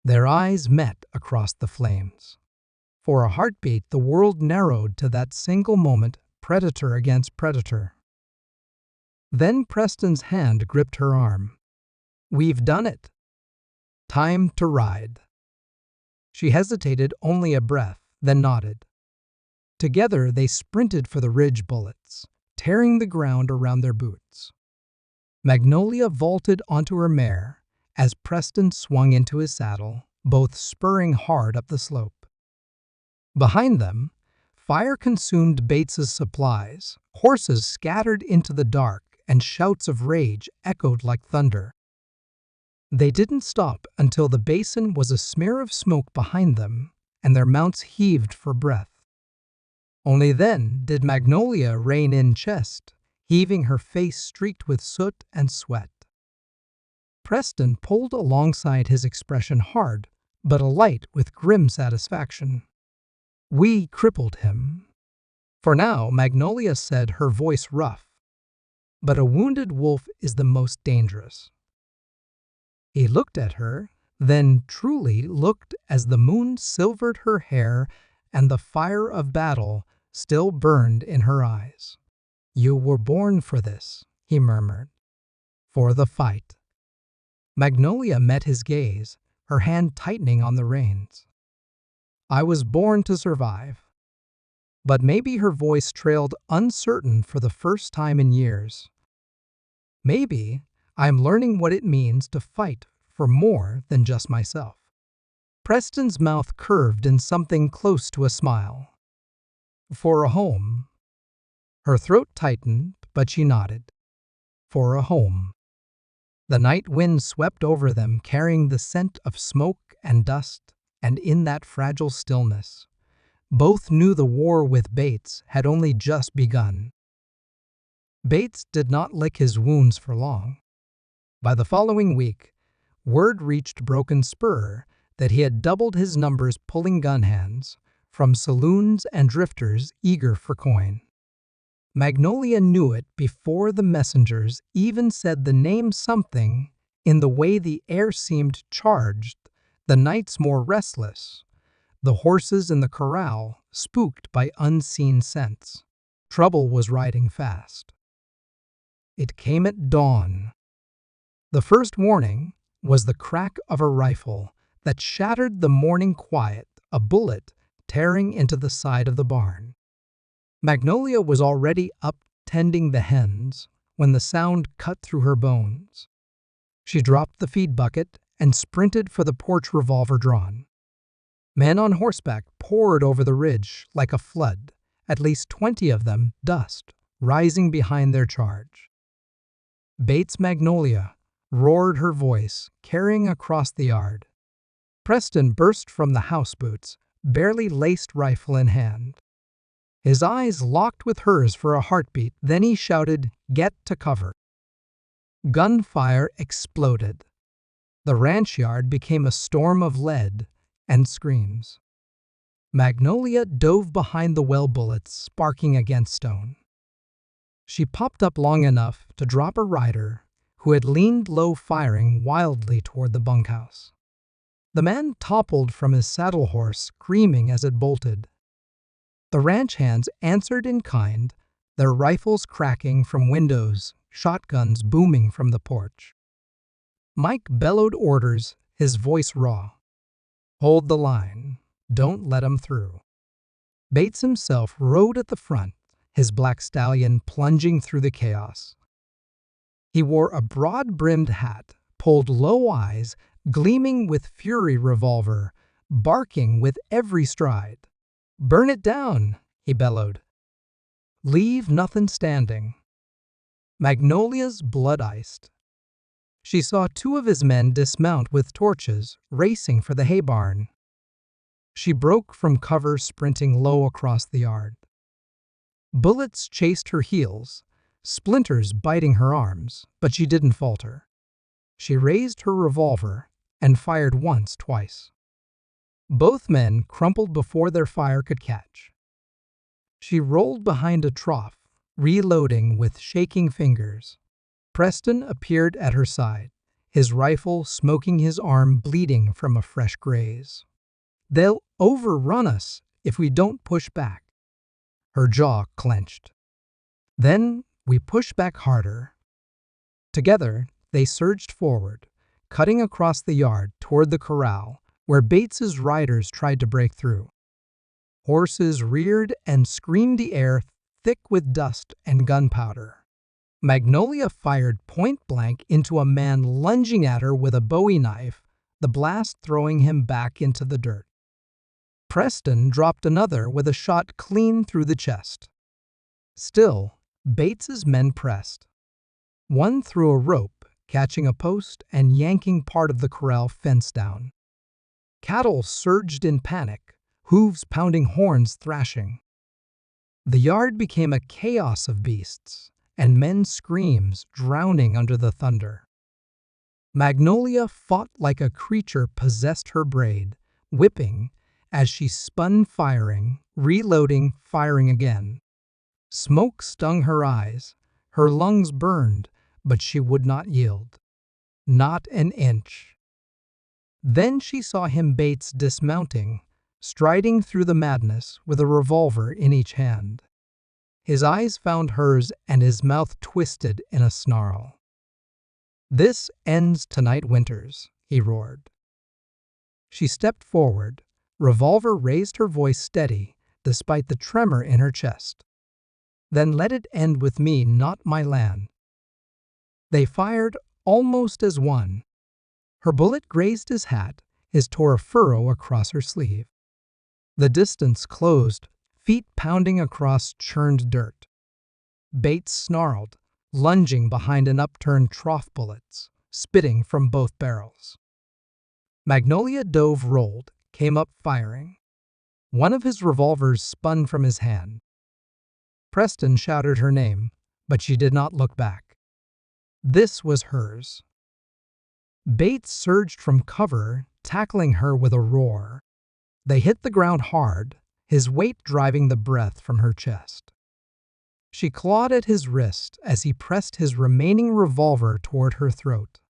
Their eyes met across the flames. For a heartbeat, the world narrowed to that single moment, predator against predator. Then Preston's hand gripped her arm. "We've done it. Time to ride." She hesitated only a breath, then nodded. Together they sprinted for the ridge, bullets tearing the ground around their boots. Magnolia vaulted onto her mare as Preston swung into his saddle, both spurring hard up the slope. Behind them, fire consumed Bates's supplies, horses scattered into the dark, and shouts of rage echoed like thunder. They didn't stop until the basin was a smear of smoke behind them, and their mounts heaved for breath. Only then did Magnolia rein in, chest heaving, her face streaked with soot and sweat. Preston pulled alongside, his expression hard, but alight with grim satisfaction. "We crippled him." "For now," Magnolia said, her voice rough. "But a wounded wolf is the most dangerous." He looked at her, then truly looked, as the moon silvered her hair and the fire of battle still burned in her eyes. "You were born for this," he murmured. "For the fight." Magnolia met his gaze, her hand tightening on the reins. "I was born to survive." But maybe her voice trailed, uncertain for the first time in years. "Maybe I'm learning what it means to fight for more than just myself." Preston's mouth curved in something close to a smile. "For a home." Her throat tightened, but she nodded. "For a home." The night wind swept over them, carrying the scent of smoke and dust, and in that fragile stillness, both knew the war with Bates had only just begun. Bates did not lick his wounds for long. By the following week, word reached Broken Spur that he had doubled his numbers, pulling gun hands from saloons and drifters eager for coin. Magnolia knew it before the messengers even said the name, something in the way the air seemed charged, the nights more restless, the horses in the corral spooked by unseen scents. Trouble was riding fast. It came at dawn. The first warning was the crack of a rifle that shattered the morning quiet, a bullet tearing into the side of the barn. Magnolia was already up tending the hens when the sound cut through her bones. She dropped the feed bucket and sprinted for the porch, revolver drawn. Men on horseback poured over the ridge like a flood, at least 20 of them, dust rising behind their charge. Bates Magnolia roared her voice, carrying across the yard. Preston burst from the house boots, barely laced rifle in hand. His eyes locked with hers for a heartbeat, then he shouted, "Get to cover." Gunfire exploded. The ranch yard became a storm of lead and screams. Magnolia dove behind the well, bullets sparking against stone. She popped up long enough to drop a rider who had leaned low, firing wildly toward the bunkhouse. The man toppled from his saddle horse, screaming as it bolted. The ranch hands answered in kind, their rifles cracking from windows, shotguns booming from the porch. Mike bellowed orders, his voice raw. "Hold the line. Don't let 'em through." Bates himself rode at the front, his black stallion plunging through the chaos. He wore a broad-brimmed hat, pulled low, eyes gleaming with fury, revolver barking with every stride. "Burn it down," he bellowed. "Leave nothing standing." Magnolia's blood iced. She saw 2 of his men dismount with torches, racing for the hay barn. She broke from cover, sprinting low across the yard. Bullets chased her heels, splinters biting her arms, but she didn't falter. She raised her revolver and fired once, twice. Both men crumpled before their fire could catch. She rolled behind a trough, reloading with shaking fingers. Preston appeared at her side, his rifle smoking, his arm bleeding from a fresh graze. "They'll overrun us if we don't push back." Her jaw clenched. "Then we push back harder." Together, they surged forward, cutting across the yard toward the corral, where Bates's riders tried to break through. Horses reared and screamed, the air thick with dust and gunpowder. Magnolia fired point-blank into a man lunging at her with a Bowie knife, the blast throwing him back into the dirt. Preston dropped another with a shot clean through the chest. Still, Bates's men pressed. One threw a rope, catching a post and yanking part of the corral fence down. Cattle surged in panic, hooves pounding, horns thrashing. The yard became a chaos of beasts, and men's screams drowning under the thunder. Magnolia fought like a creature possessed, her braid whipping as she spun, firing, reloading, firing again. Smoke stung her eyes, her lungs burned, but she would not yield. Not an inch. Then she saw him, Bates, dismounting, striding through the madness with a revolver in each hand. His eyes found hers and his mouth twisted in a snarl. "This ends tonight, Winters," he roared. She stepped forward, revolver raised, her voice steady despite the tremor in her chest. "Then let it end with me, not my land." They fired almost as one. Her bullet grazed his hat, his tore a furrow across her sleeve. The distance closed, feet pounding across churned dirt. Bates snarled, lunging behind an upturned trough, bullets spitting from both barrels. Magnolia dove, rolled, came up firing. One of his revolvers spun from his hand. Preston shouted her name, but she did not look back. This was hers. Bates surged from cover, tackling her with a roar. They hit the ground hard, his weight driving the breath from her chest. She clawed at his wrist as he pressed his remaining revolver toward her throat.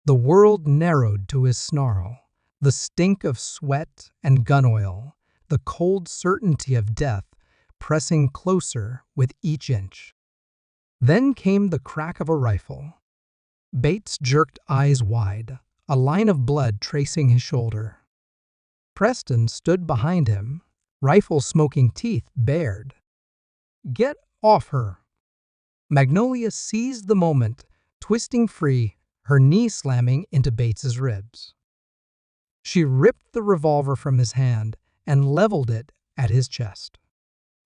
The world narrowed to his snarl, the stink of sweat and gun oil, the cold certainty of death pressing closer with each inch. Then came the crack of a rifle. Bates jerked, eyes wide, a line of blood tracing his shoulder. Preston stood behind him, rifle smoking, teeth bared. "Get off her!" Magnolia seized the moment, twisting free, her knee slamming into Bates's ribs. She ripped the revolver from his hand and leveled it at his chest.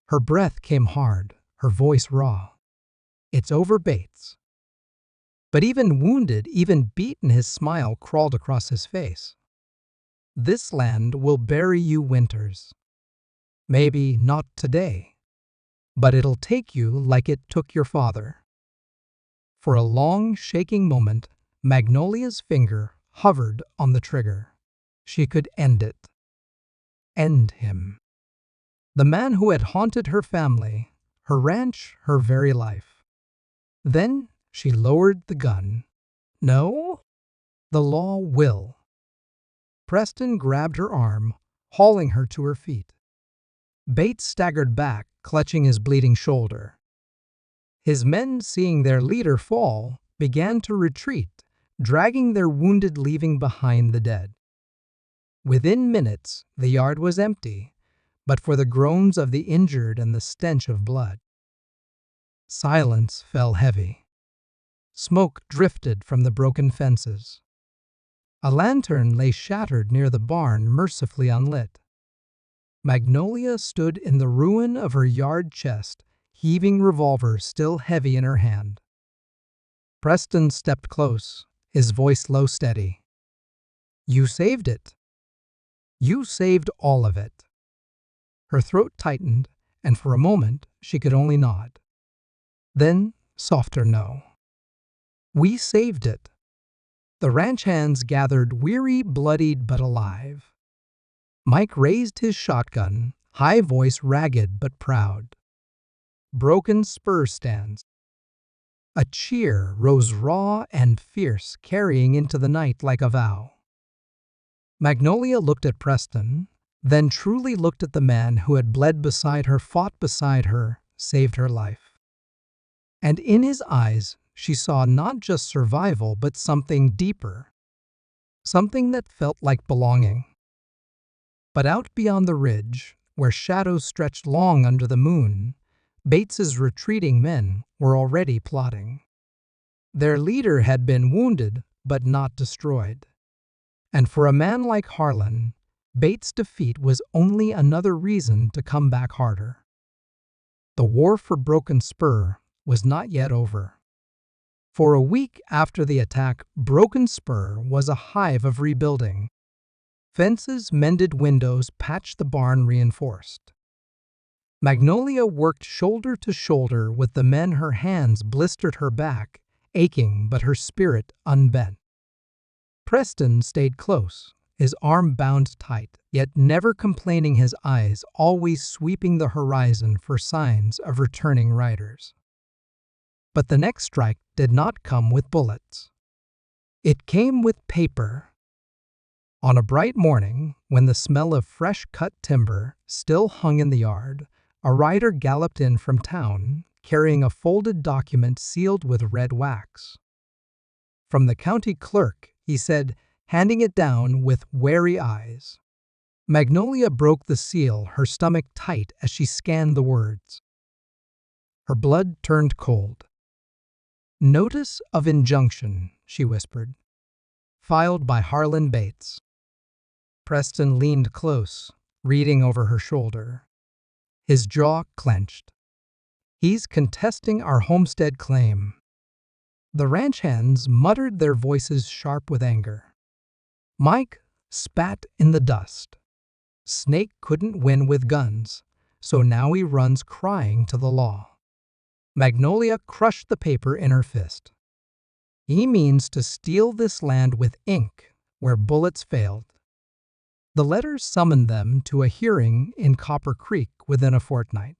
Her breath came hard, her voice raw. "It's over, Bates." But even wounded, even beaten, his smile crawled across his face. "This land will bury you, Winters. Maybe not today, but it'll take you like it took your father." For a long, shaking moment, Magnolia's finger hovered on the trigger. She could end it. End him. The man who had haunted her family, her ranch, her very life. Then she lowered the gun. "No, the law will." Preston grabbed her arm, hauling her to her feet. Bates staggered back, clutching his bleeding shoulder. His men, seeing their leader fall, began to retreat, dragging their wounded, leaving behind the dead. Within minutes, the yard was empty, but for the groans of the injured and the stench of blood. Silence fell heavy. Smoke drifted from the broken fences. A lantern lay shattered near the barn, mercifully unlit. Magnolia stood in the ruin of her yard chest, heaving revolver still heavy in her hand. Preston stepped close, his voice low, steady. "You saved it. You saved all of it." Her throat tightened, and for a moment she could only nod. Then, softer no. "We saved it." The ranch hands gathered, weary, bloodied, but alive. Mike raised his shotgun, high voice ragged but proud. Broken spur stands. A cheer rose raw and fierce, carrying into the night like a vow. Magnolia looked at Preston, then truly looked at the man who had bled beside her, fought beside her, saved her life. And in his eyes, she saw not just survival, but something deeper. Something that felt like belonging. But out beyond the ridge, where shadows stretched long under the moon, Bates's retreating men were already plotting. Their leader had been wounded, but not destroyed. And for a man like Harlan, Bates' defeat was only another reason to come back harder. The war for Broken Spur was not yet over. For a week after the attack, Broken Spur was a hive of rebuilding. Fences mended, windows patched, the barn reinforced. Magnolia worked shoulder to shoulder with the men, her hands blistered, her back aching, but her spirit unbent. Preston stayed close, his arm bound tight, yet never complaining, his eyes always sweeping the horizon for signs of returning riders. But the next strike did not come with bullets. It came with paper. On a bright morning, when the smell of fresh-cut timber still hung in the yard, a rider galloped in from town, carrying a folded document sealed with red wax. "From the county clerk," he said, handing it down with wary eyes. Magnolia broke the seal, her stomach tight as she scanned the words. Her blood turned cold. "Notice of injunction," she whispered. "Filed by Harlan Bates." Preston leaned close, reading over her shoulder. His jaw clenched. "He's contesting our homestead claim." The ranch hands muttered, their voices sharp with anger. Mike spat in the dust. Snake couldn't win with guns, so now he runs crying to the law. Magnolia crushed the paper in her fist. "He means to steal this land with ink where bullets failed." The letter summoned them to a hearing in Copper Creek within a fortnight.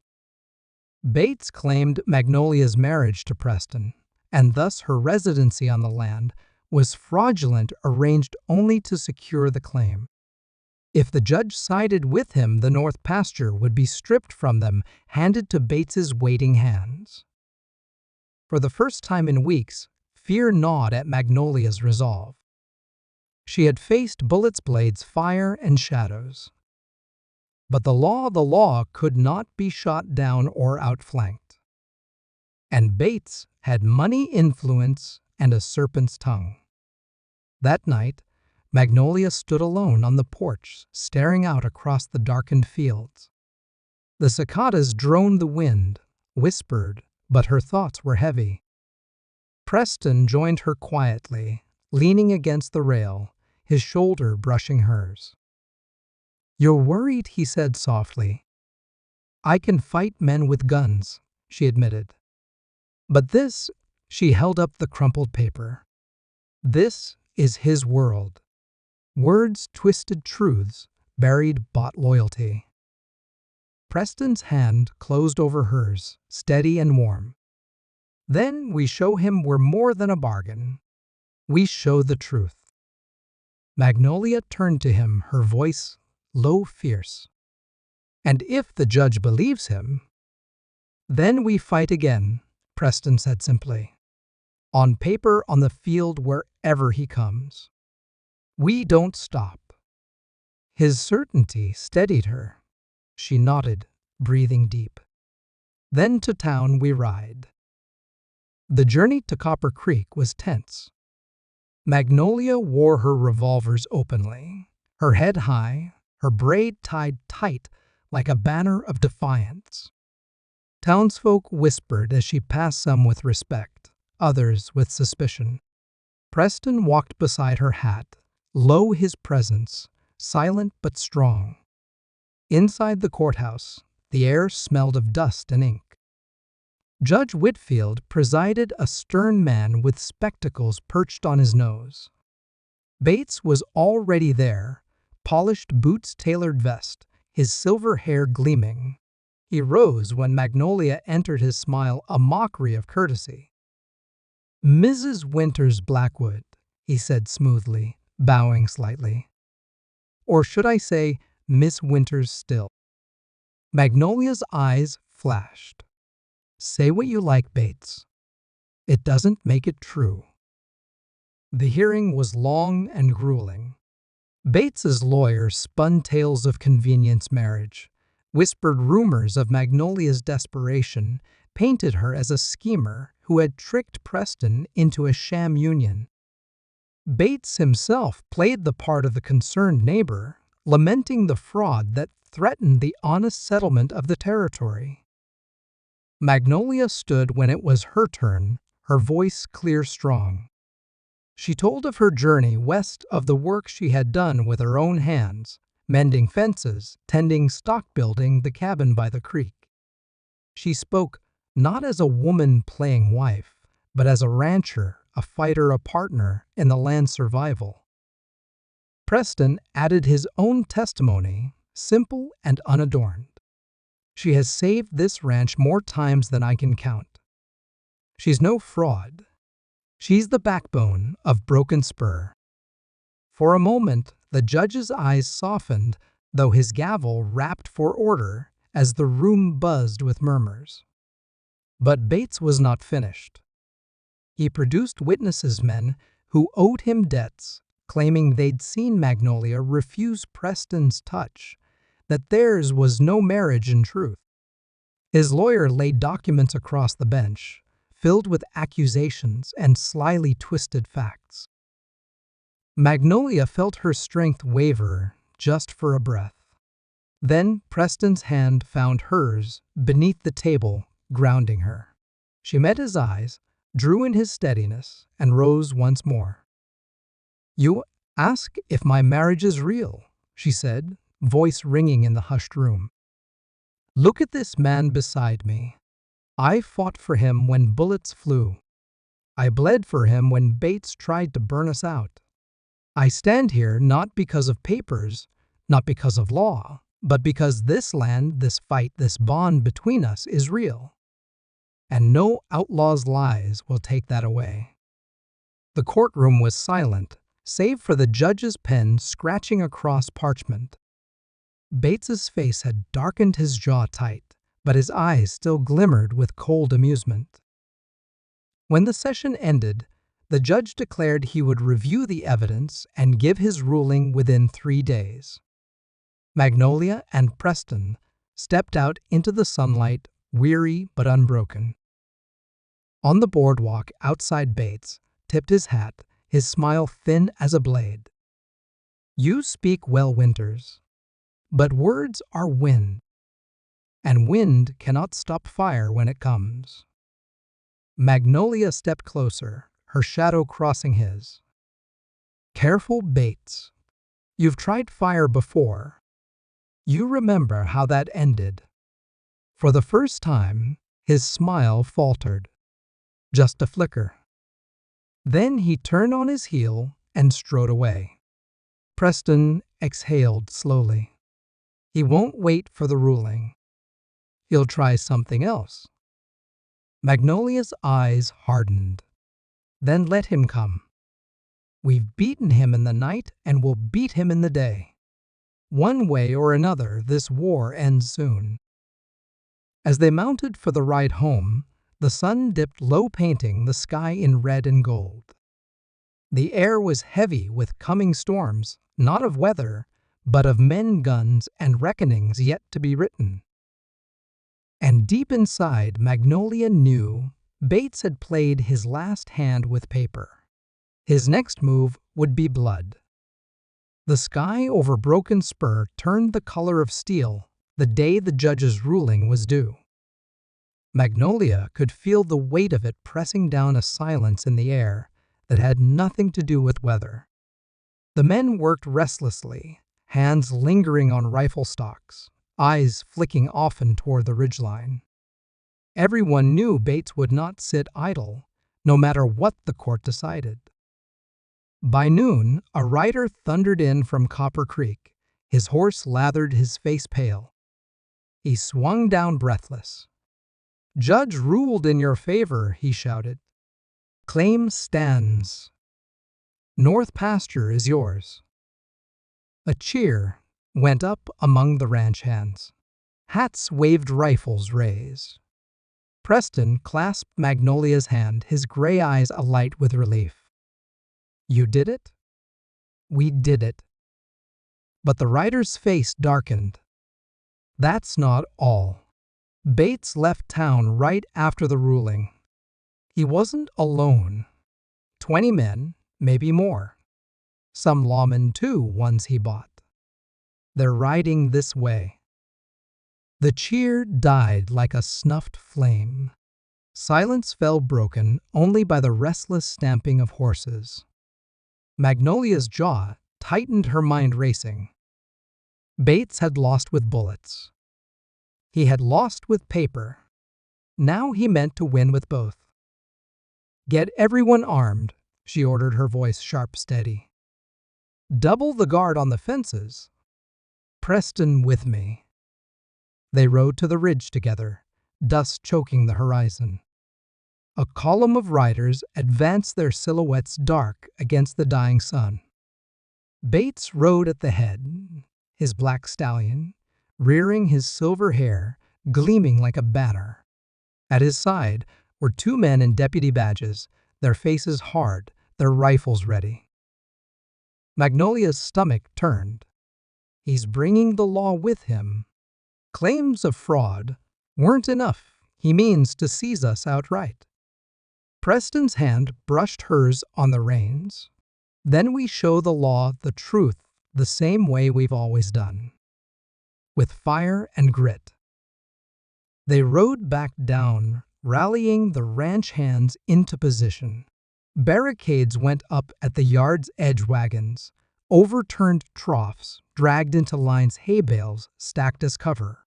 Bates claimed Magnolia's marriage to Preston, and thus her residency on the land, was fraudulent, arranged only to secure the claim. If the judge sided with him, the north pasture would be stripped from them, handed to Bates's waiting hands. For the first time in weeks, fear gnawed at Magnolia's resolve. She had faced bullets, blades, fire, and shadows. But the law could not be shot down or outflanked. And Bates had money, influence, and a serpent's tongue. That night, Magnolia stood alone on the porch, staring out across the darkened fields. The cicadas droned the wind, whispered, but her thoughts were heavy. Preston joined her quietly, leaning against the rail, his shoulder brushing hers. "You're worried," he said softly. "I can fight men with guns," she admitted. "But this," she held up the crumpled paper, "this is his world." Words twisted truths, buried bought loyalty. Preston's hand closed over hers, steady and warm. "Then we show him we're more than a bargain. We show the truth." Magnolia turned to him, her voice low, fierce. "And if the judge believes him, then we fight again," Preston said simply. "On paper, on the field, wherever he comes. We don't stop." His certainty steadied her. She nodded, breathing deep. "Then to town we ride." The journey to Copper Creek was tense. Magnolia wore her revolvers openly, her head high, her braid tied tight like a banner of defiance. Townsfolk whispered as she passed, some with respect, others with suspicion. Preston walked beside her, hat low, his presence silent but strong. Inside the courthouse, the air smelled of dust and ink. Judge Whitfield presided, a stern man with spectacles perched on his nose. Bates was already there, polished boots, tailored vest, his silver hair gleaming. He rose when Magnolia entered, his smile a mockery of courtesy. "Mrs. Winters Blackwood," he said smoothly, bowing slightly. "Or should I say, Miss Winters still?" Magnolia's eyes flashed. "Say what you like, Bates. It doesn't make it true." The hearing was long and grueling. Bates's lawyer spun tales of convenience marriage, whispered rumors of Magnolia's desperation, painted her as a schemer who had tricked Preston into a sham union. Bates himself played the part of the concerned neighbor, lamenting the fraud that threatened the honest settlement of the territory. Magnolia stood when it was her turn, her voice clear, strong. She told of her journey west, of the work she had done with her own hands, mending fences, tending stock, building the cabin by the creek. She spoke not as a woman playing wife, but as a rancher, a fighter, a partner in the land's survival. Preston added his own testimony, simple and unadorned. "She has saved this ranch more times than I can count. She's no fraud. She's the backbone of Broken Spur." For a moment, the judge's eyes softened, though his gavel rapped for order as the room buzzed with murmurs. But Bates was not finished. He produced witnesses, men who owed him debts, claiming they'd seen Magnolia refuse Preston's touch, that theirs was no marriage in truth. His lawyer laid documents across the bench, filled with accusations and slyly twisted facts. Magnolia felt her strength waver just for a breath. Then Preston's hand found hers beneath the table, grounding her. She met his eyes, drew in his steadiness, and rose once more. "You ask if my marriage is real," she said, voice ringing in the hushed room. "Look at this man beside me. I fought for him when bullets flew. I bled for him when Bates tried to burn us out. I stand here not because of papers, not because of law, but because this land, this fight, this bond between us is real. And no outlaw's lies will take that away." The courtroom was silent, save for the judge's pen scratching across parchment. Bates's face had darkened, his jaw tight, but his eyes still glimmered with cold amusement. When the session ended, the judge declared he would review the evidence and give his ruling within 3 days. Magnolia and Preston stepped out into the sunlight, weary but unbroken. On the boardwalk outside, Bates tipped his hat, his smile thin as a blade. "You speak well, Winters, but words are wind, and wind cannot stop fire when it comes." Magnolia stepped closer, her shadow crossing his. "Careful, Bates. You've tried fire before. You remember how that ended." For the first time, his smile faltered. Just a flicker. Then he turned on his heel and strode away. Preston exhaled slowly. He won't wait for the ruling. He'll try something else. Magnolia's eyes hardened. "Then let him come. We've beaten him in the night and we'll beat him in the day. One way or another, this war ends soon." As they mounted for the ride home, the sun dipped low, painting the sky in red and gold. The air was heavy with coming storms, not of weather, but of men, guns, and reckonings yet to be written. And deep inside, Magnolia knew Bates had played his last hand with paper. His next move would be blood. The sky over Broken Spur turned the color of steel the day the judge's ruling was due. Magnolia could feel the weight of it pressing down, a silence in the air that had nothing to do with weather. The men worked restlessly, hands lingering on rifle stocks, eyes flicking often toward the ridgeline. Everyone knew Bates would not sit idle, no matter what the court decided. By noon, a rider thundered in from Copper Creek, his horse lathered, his face pale. He swung down breathless. "Judge ruled in your favor," he shouted. "Claim stands. North Pasture is yours." A cheer went up among the ranch hands. Hats waved, rifles raised. Preston clasped Magnolia's hand, his gray eyes alight with relief. "You did it?" "We did it." But the rider's face darkened. "That's not all." Bates left town right after the ruling. He wasn't alone. 20 men, maybe more. Some lawmen too, ones he bought. "They're riding this way." The cheer died like a snuffed flame. Silence fell, broken only by the restless stamping of horses. Magnolia's jaw tightened, her mind racing. Bates had lost with bullets. He had lost with paper. Now he meant to win with both. "Get everyone armed," she ordered, her voice sharp, steady. "Double the guard on the fences. Preston with me." They rode to the ridge together, dust choking the horizon. A column of riders advanced, their silhouettes dark against the dying sun. Bates rode at the head, his black stallion, rearing, his silver hair gleaming like a banner. At his side were 2 men in deputy badges, their faces hard, their rifles ready. Magnolia's stomach turned. He's bringing the law with him. Claims of fraud weren't enough. He means to seize us outright. Preston's hand brushed hers on the reins. "Then we show the law the truth the same way we've always done. With fire and grit." They rode back down, rallying the ranch hands into position. Barricades went up at the yard's edge, wagons, overturned troughs, dragged into lines, hay bales stacked as cover.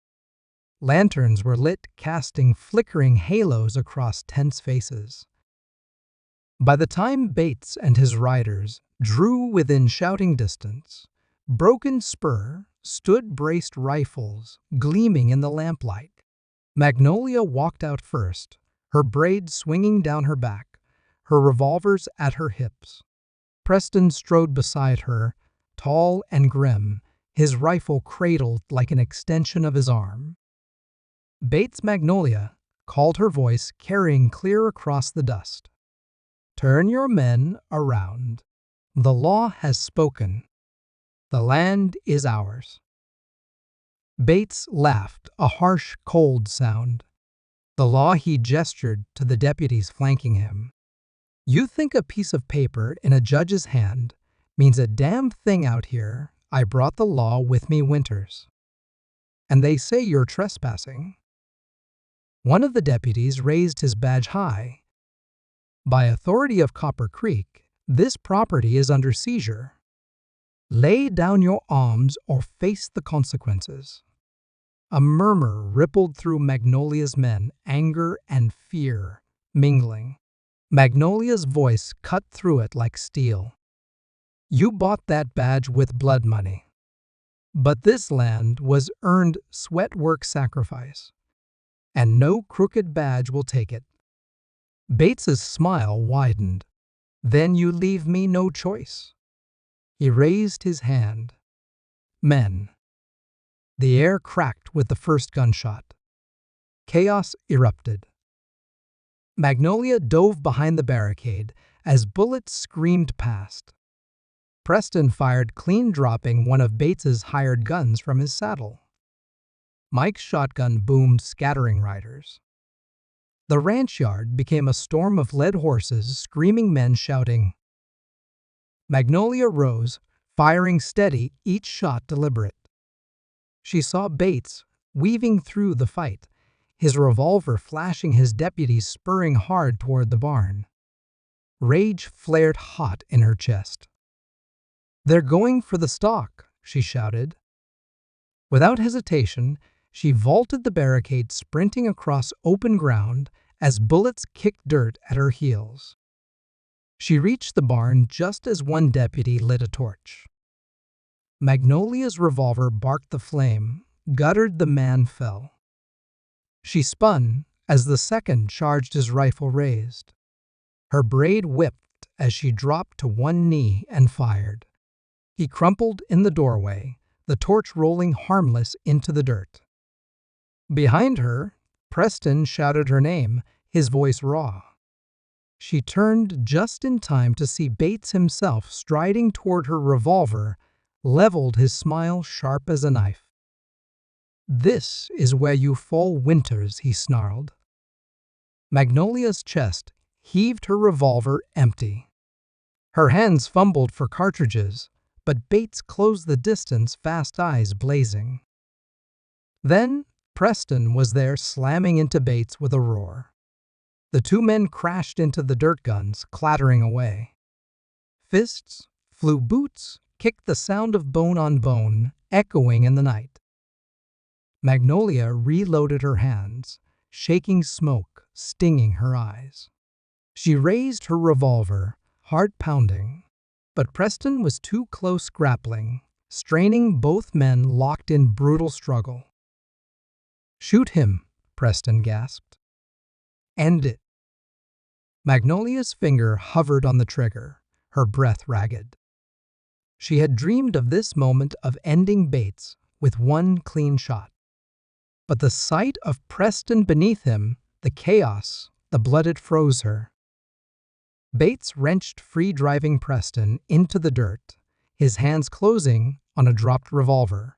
Lanterns were lit, casting flickering halos across tense faces. By the time Bates and his riders drew within shouting distance, Broken Spur stood, braced, rifles gleaming in the lamplight. Magnolia walked out first, her braids swinging down her back, her revolvers at her hips. Preston strode beside her, tall and grim, his rifle cradled like an extension of his arm. "Bates, Magnolia," called her voice, carrying clear across the dust. "Turn your men around. The law has spoken. The land is ours." Bates laughed, a harsh, cold sound. "The law," he gestured to the deputies flanking him. You think a piece of paper in a judge's hand means a damn thing out here. I brought the law with me, Winters. And they say you're trespassing. One of the deputies raised his badge high. By authority of Copper Creek, this property is under seizure. Lay down your arms or face the consequences. A murmur rippled through Magnolia's men, anger and fear mingling. Magnolia's voice cut through it like steel. You bought that badge with blood money. But this land was earned sweat work sacrifice, and no crooked badge will take it. Bates's smile widened. Then you leave me no choice. He raised his hand. Men. The air cracked with the first gunshot. Chaos erupted. Magnolia dove behind the barricade as bullets screamed past. Preston fired clean, dropping one of Bates's hired guns from his saddle. Mike's shotgun boomed, scattering riders. The ranch yard became a storm of led horses, screaming men shouting. Magnolia rose, firing steady, each shot deliberate. She saw Bates weaving through the fight, his revolver flashing, his deputies spurring hard toward the barn. Rage flared hot in her chest. They're going for the stock, she shouted. Without hesitation, she vaulted the barricade, sprinting across open ground as bullets kicked dirt at her heels. She reached the barn just as one deputy lit a torch. Magnolia's revolver barked the flame, guttered, the man fell. She spun as the second charged, his rifle raised. Her braid whipped as she dropped to one knee and fired. He crumpled in the doorway, the torch rolling harmless into the dirt. Behind her, Preston shouted her name, his voice raw. She turned just in time to see Bates himself striding toward her, revolver leveled, his smile sharp as a knife. This is where you fall, Winters, he snarled. Magnolia's chest heaved, her revolver empty. Her hands fumbled for cartridges, but Bates closed the distance, fast eyes blazing. Then Preston was there, slamming into Bates with a roar. The two men crashed into the dirt, guns clattering away. Fists flew, boots kicked, the sound of bone on bone echoing in the night. Magnolia reloaded, her hands shaking, smoke stinging her eyes. She raised her revolver, heart pounding, but Preston was too close, grappling, straining, both men locked in brutal struggle. Shoot him, Preston gasped. End it. Magnolia's finger hovered on the trigger, her breath ragged. She had dreamed of this moment, of ending Bates with one clean shot. But the sight of Preston beneath him, the chaos, the blood, it froze her. Bates wrenched free, driving Preston into the dirt, his hands closing on a dropped revolver.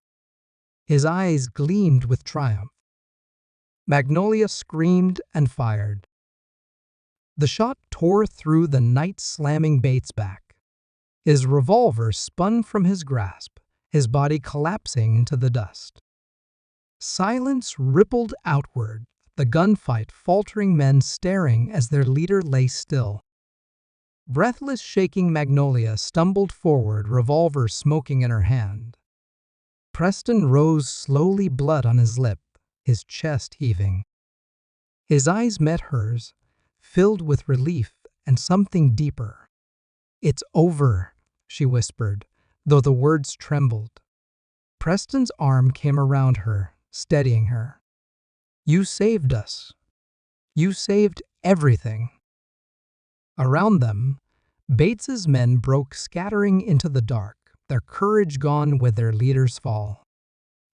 His eyes gleamed with triumph. Magnolia screamed and fired. The shot tore through the night, slamming Bates back. His revolver spun from his grasp, his body collapsing into the dust. Silence rippled outward, the gunfight faltering, men staring as their leader lay still. Breathless, shaking, Magnolia stumbled forward, revolver smoking in her hand. Preston rose slowly, blood on his lip, his chest heaving. His eyes met hers, filled with relief and something deeper. It's over, she whispered, though the words trembled. Preston's arm came around her, steadying her. You saved us. You saved everything. Around them, Bates's men broke, scattering into the dark, their courage gone with their leader's fall.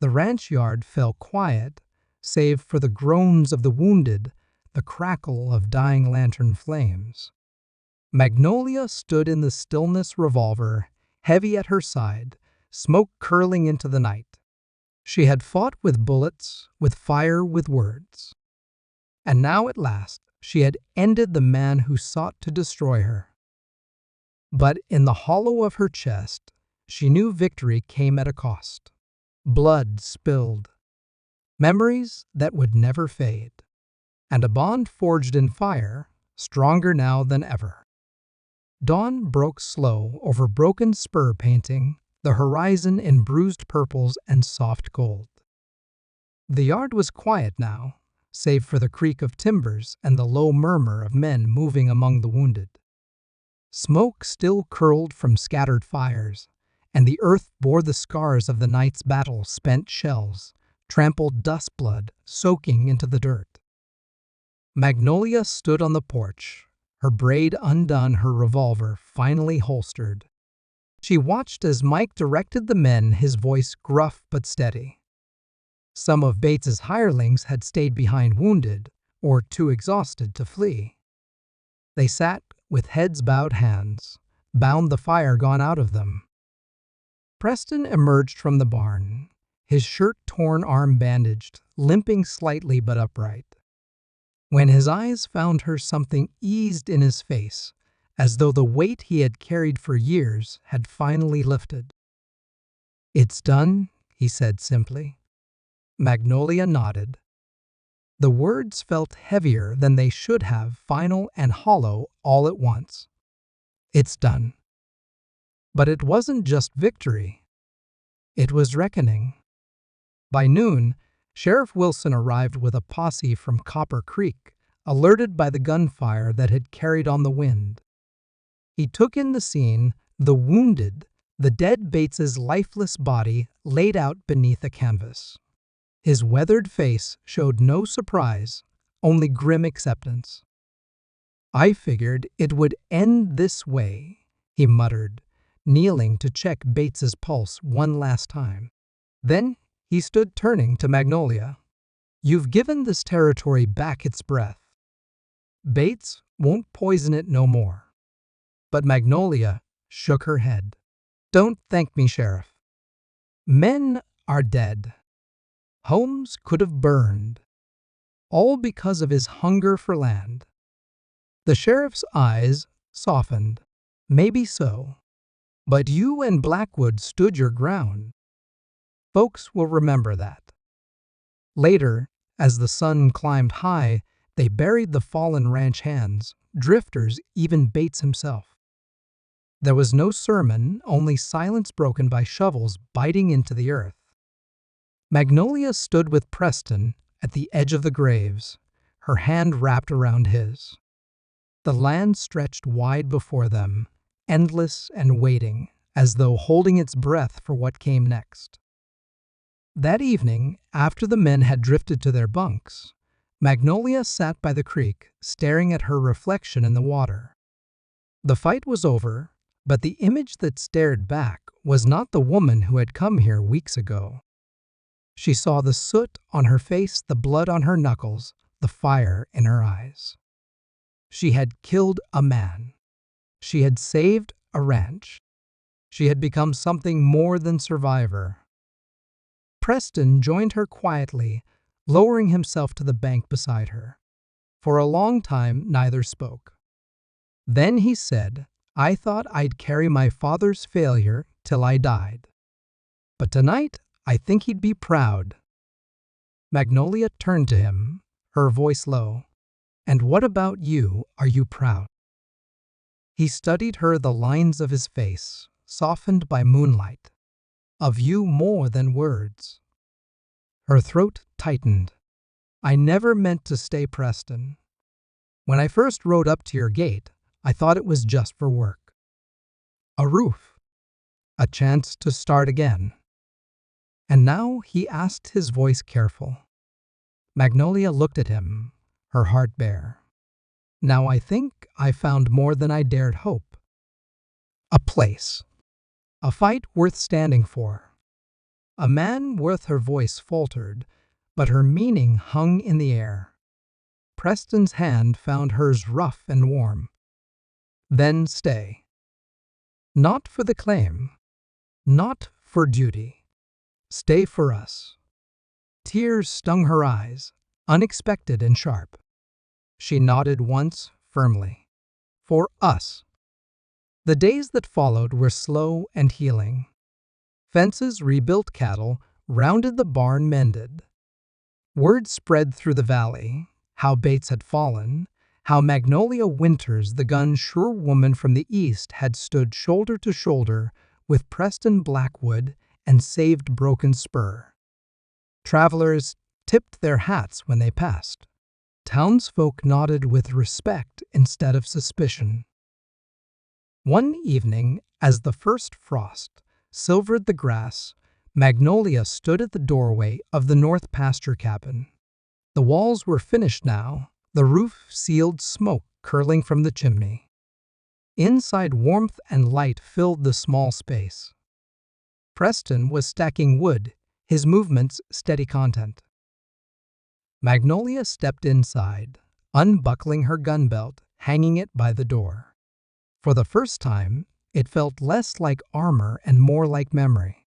The ranch yard fell quiet, save for the groans of the wounded, the crackle of dying lantern flames. Magnolia stood in the stillness, revolver heavy at her side, smoke curling into the night. She had fought with bullets, with fire, with words. And now at last, She had ended the man who sought to destroy her. But in the hollow of her chest, she knew victory came at a cost. Blood spilled, memories that would never fade, and a bond forged in fire, stronger now than ever. Dawn broke slow over broken spur painting, the horizon in bruised purples and soft gold. The yard was quiet now, save for the creak of timbers and the low murmur of men moving among the wounded. Smoke still curled from scattered fires, and the earth bore the scars of the night's battle, spent shells, trampled dust blood soaking into the dirt. Magnolia stood on the porch, her braid undone, her revolver finally holstered. She watched as Mike directed the men, his voice gruff but steady. Some of Bates's hirelings had stayed behind wounded or too exhausted to flee. They sat with heads bowed, hands bound, the fire gone out of them. Preston emerged from the barn, his shirt torn, arm bandaged, limping slightly but upright. When his eyes found her, something eased in his face, as though the weight he had carried for years had finally lifted. "It's done," he said simply. Magnolia nodded. The words felt heavier than they should have, final and hollow all at once. It's done. But it wasn't just victory. It was reckoning. By noon, Sheriff Wilson arrived with a posse from Copper Creek, alerted by the gunfire that had carried on the wind. He took in the scene, the wounded, the dead Bates's lifeless body laid out beneath a canvas. His weathered face showed no surprise, only grim acceptance. "I figured it would end this way," he muttered, kneeling to check Bates's pulse one last time. Then he stood, turning to Magnolia. "You've given this territory back its breath. Bates won't poison it no more." But Magnolia shook her head. "Don't thank me, Sheriff. Men are dead. Homes could have burned, all because of his hunger for land." The sheriff's eyes softened. "Maybe so, but you and Blackwood stood your ground. Folks will remember that." Later, as the sun climbed high, they buried the fallen ranch hands, drifters, even Bates himself. There was no sermon, only silence broken by shovels biting into the earth. Magnolia stood with Preston at the edge of the graves, her hand wrapped around his. The land stretched wide before them, endless and waiting, as though holding its breath for what came next. That evening, after the men had drifted to their bunks, Magnolia sat by the creek, staring at her reflection in the water. The fight was over, but the image that stared back was not the woman who had come here weeks ago. She saw the soot on her face, the blood on her knuckles, the fire in her eyes. She had killed a man. She had saved a ranch. She had become something more than survivor. Preston joined her quietly, lowering himself to the bank beside her. For a long time, neither spoke. Then he said, "I thought I'd carry my father's failure till I died. But tonight, I think he'd be proud." Magnolia turned to him, her voice low. "And what about you? Are you proud?" He studied her, the lines of his face, softened by moonlight. "Of you more than words." Her throat tightened. "I never meant to stay, Preston. When I first rode up to your gate, I thought it was just for work. A roof. A chance to start again." "And now?" he asked, his voice careful. Magnolia looked at him, her heart bare. "Now I think I found more than I dared hope. A place. A fight worth standing for. A man worth." Her voice faltered, but her meaning hung in the air. Preston's hand found hers rough and warm. "Then stay. Not for the claim. Not for duty. Stay for us." Tears stung her eyes, unexpected and sharp. She nodded once, firmly. For us. The days that followed were slow and healing. Fences rebuilt, cattle rounded, the barn mended. Word spread through the valley, how Bates had fallen, how Magnolia Winters, the gun-sure woman from the east, had stood shoulder to shoulder with Preston Blackwood and saved Broken Spur. Travelers tipped their hats when they passed. Townsfolk nodded with respect instead of suspicion. One evening, as the first frost silvered the grass, Magnolia stood at the doorway of the north pasture cabin. The walls were finished now, the roof sealed, smoke curling from the chimney. Inside, warmth and light filled the small space. Preston was stacking wood, his movements steady content. Magnolia stepped inside, unbuckling her gun belt, hanging it by the door. For the first time, it felt less like armor and more like memory.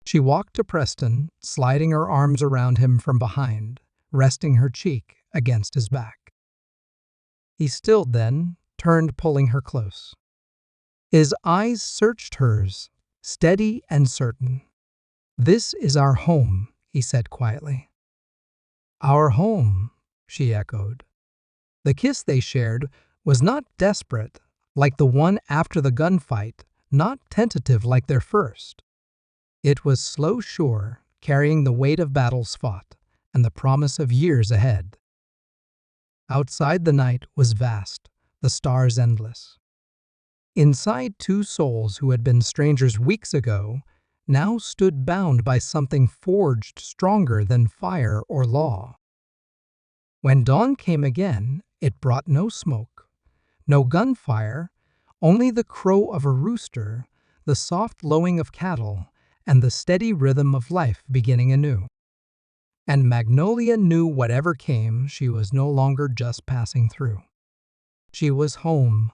She walked to Preston, sliding her arms around him from behind, resting her cheek against his back. He stilled, then turned, pulling her close. His eyes searched hers, steady and certain. "This is our home," he said quietly. "Our home," she echoed. The kiss they shared was not desperate, like the one after the gunfight, not tentative like their first. It was slow, sure, carrying the weight of battles fought and the promise of years ahead. Outside, the night was vast, the stars endless. Inside, two souls who had been strangers weeks ago now stood bound by something forged stronger than fire or law. When dawn came again, it brought no smoke, no gunfire, only the crow of a rooster, the soft lowing of cattle, and the steady rhythm of life beginning anew. And Magnolia knew whatever came, she was no longer just passing through. She was home,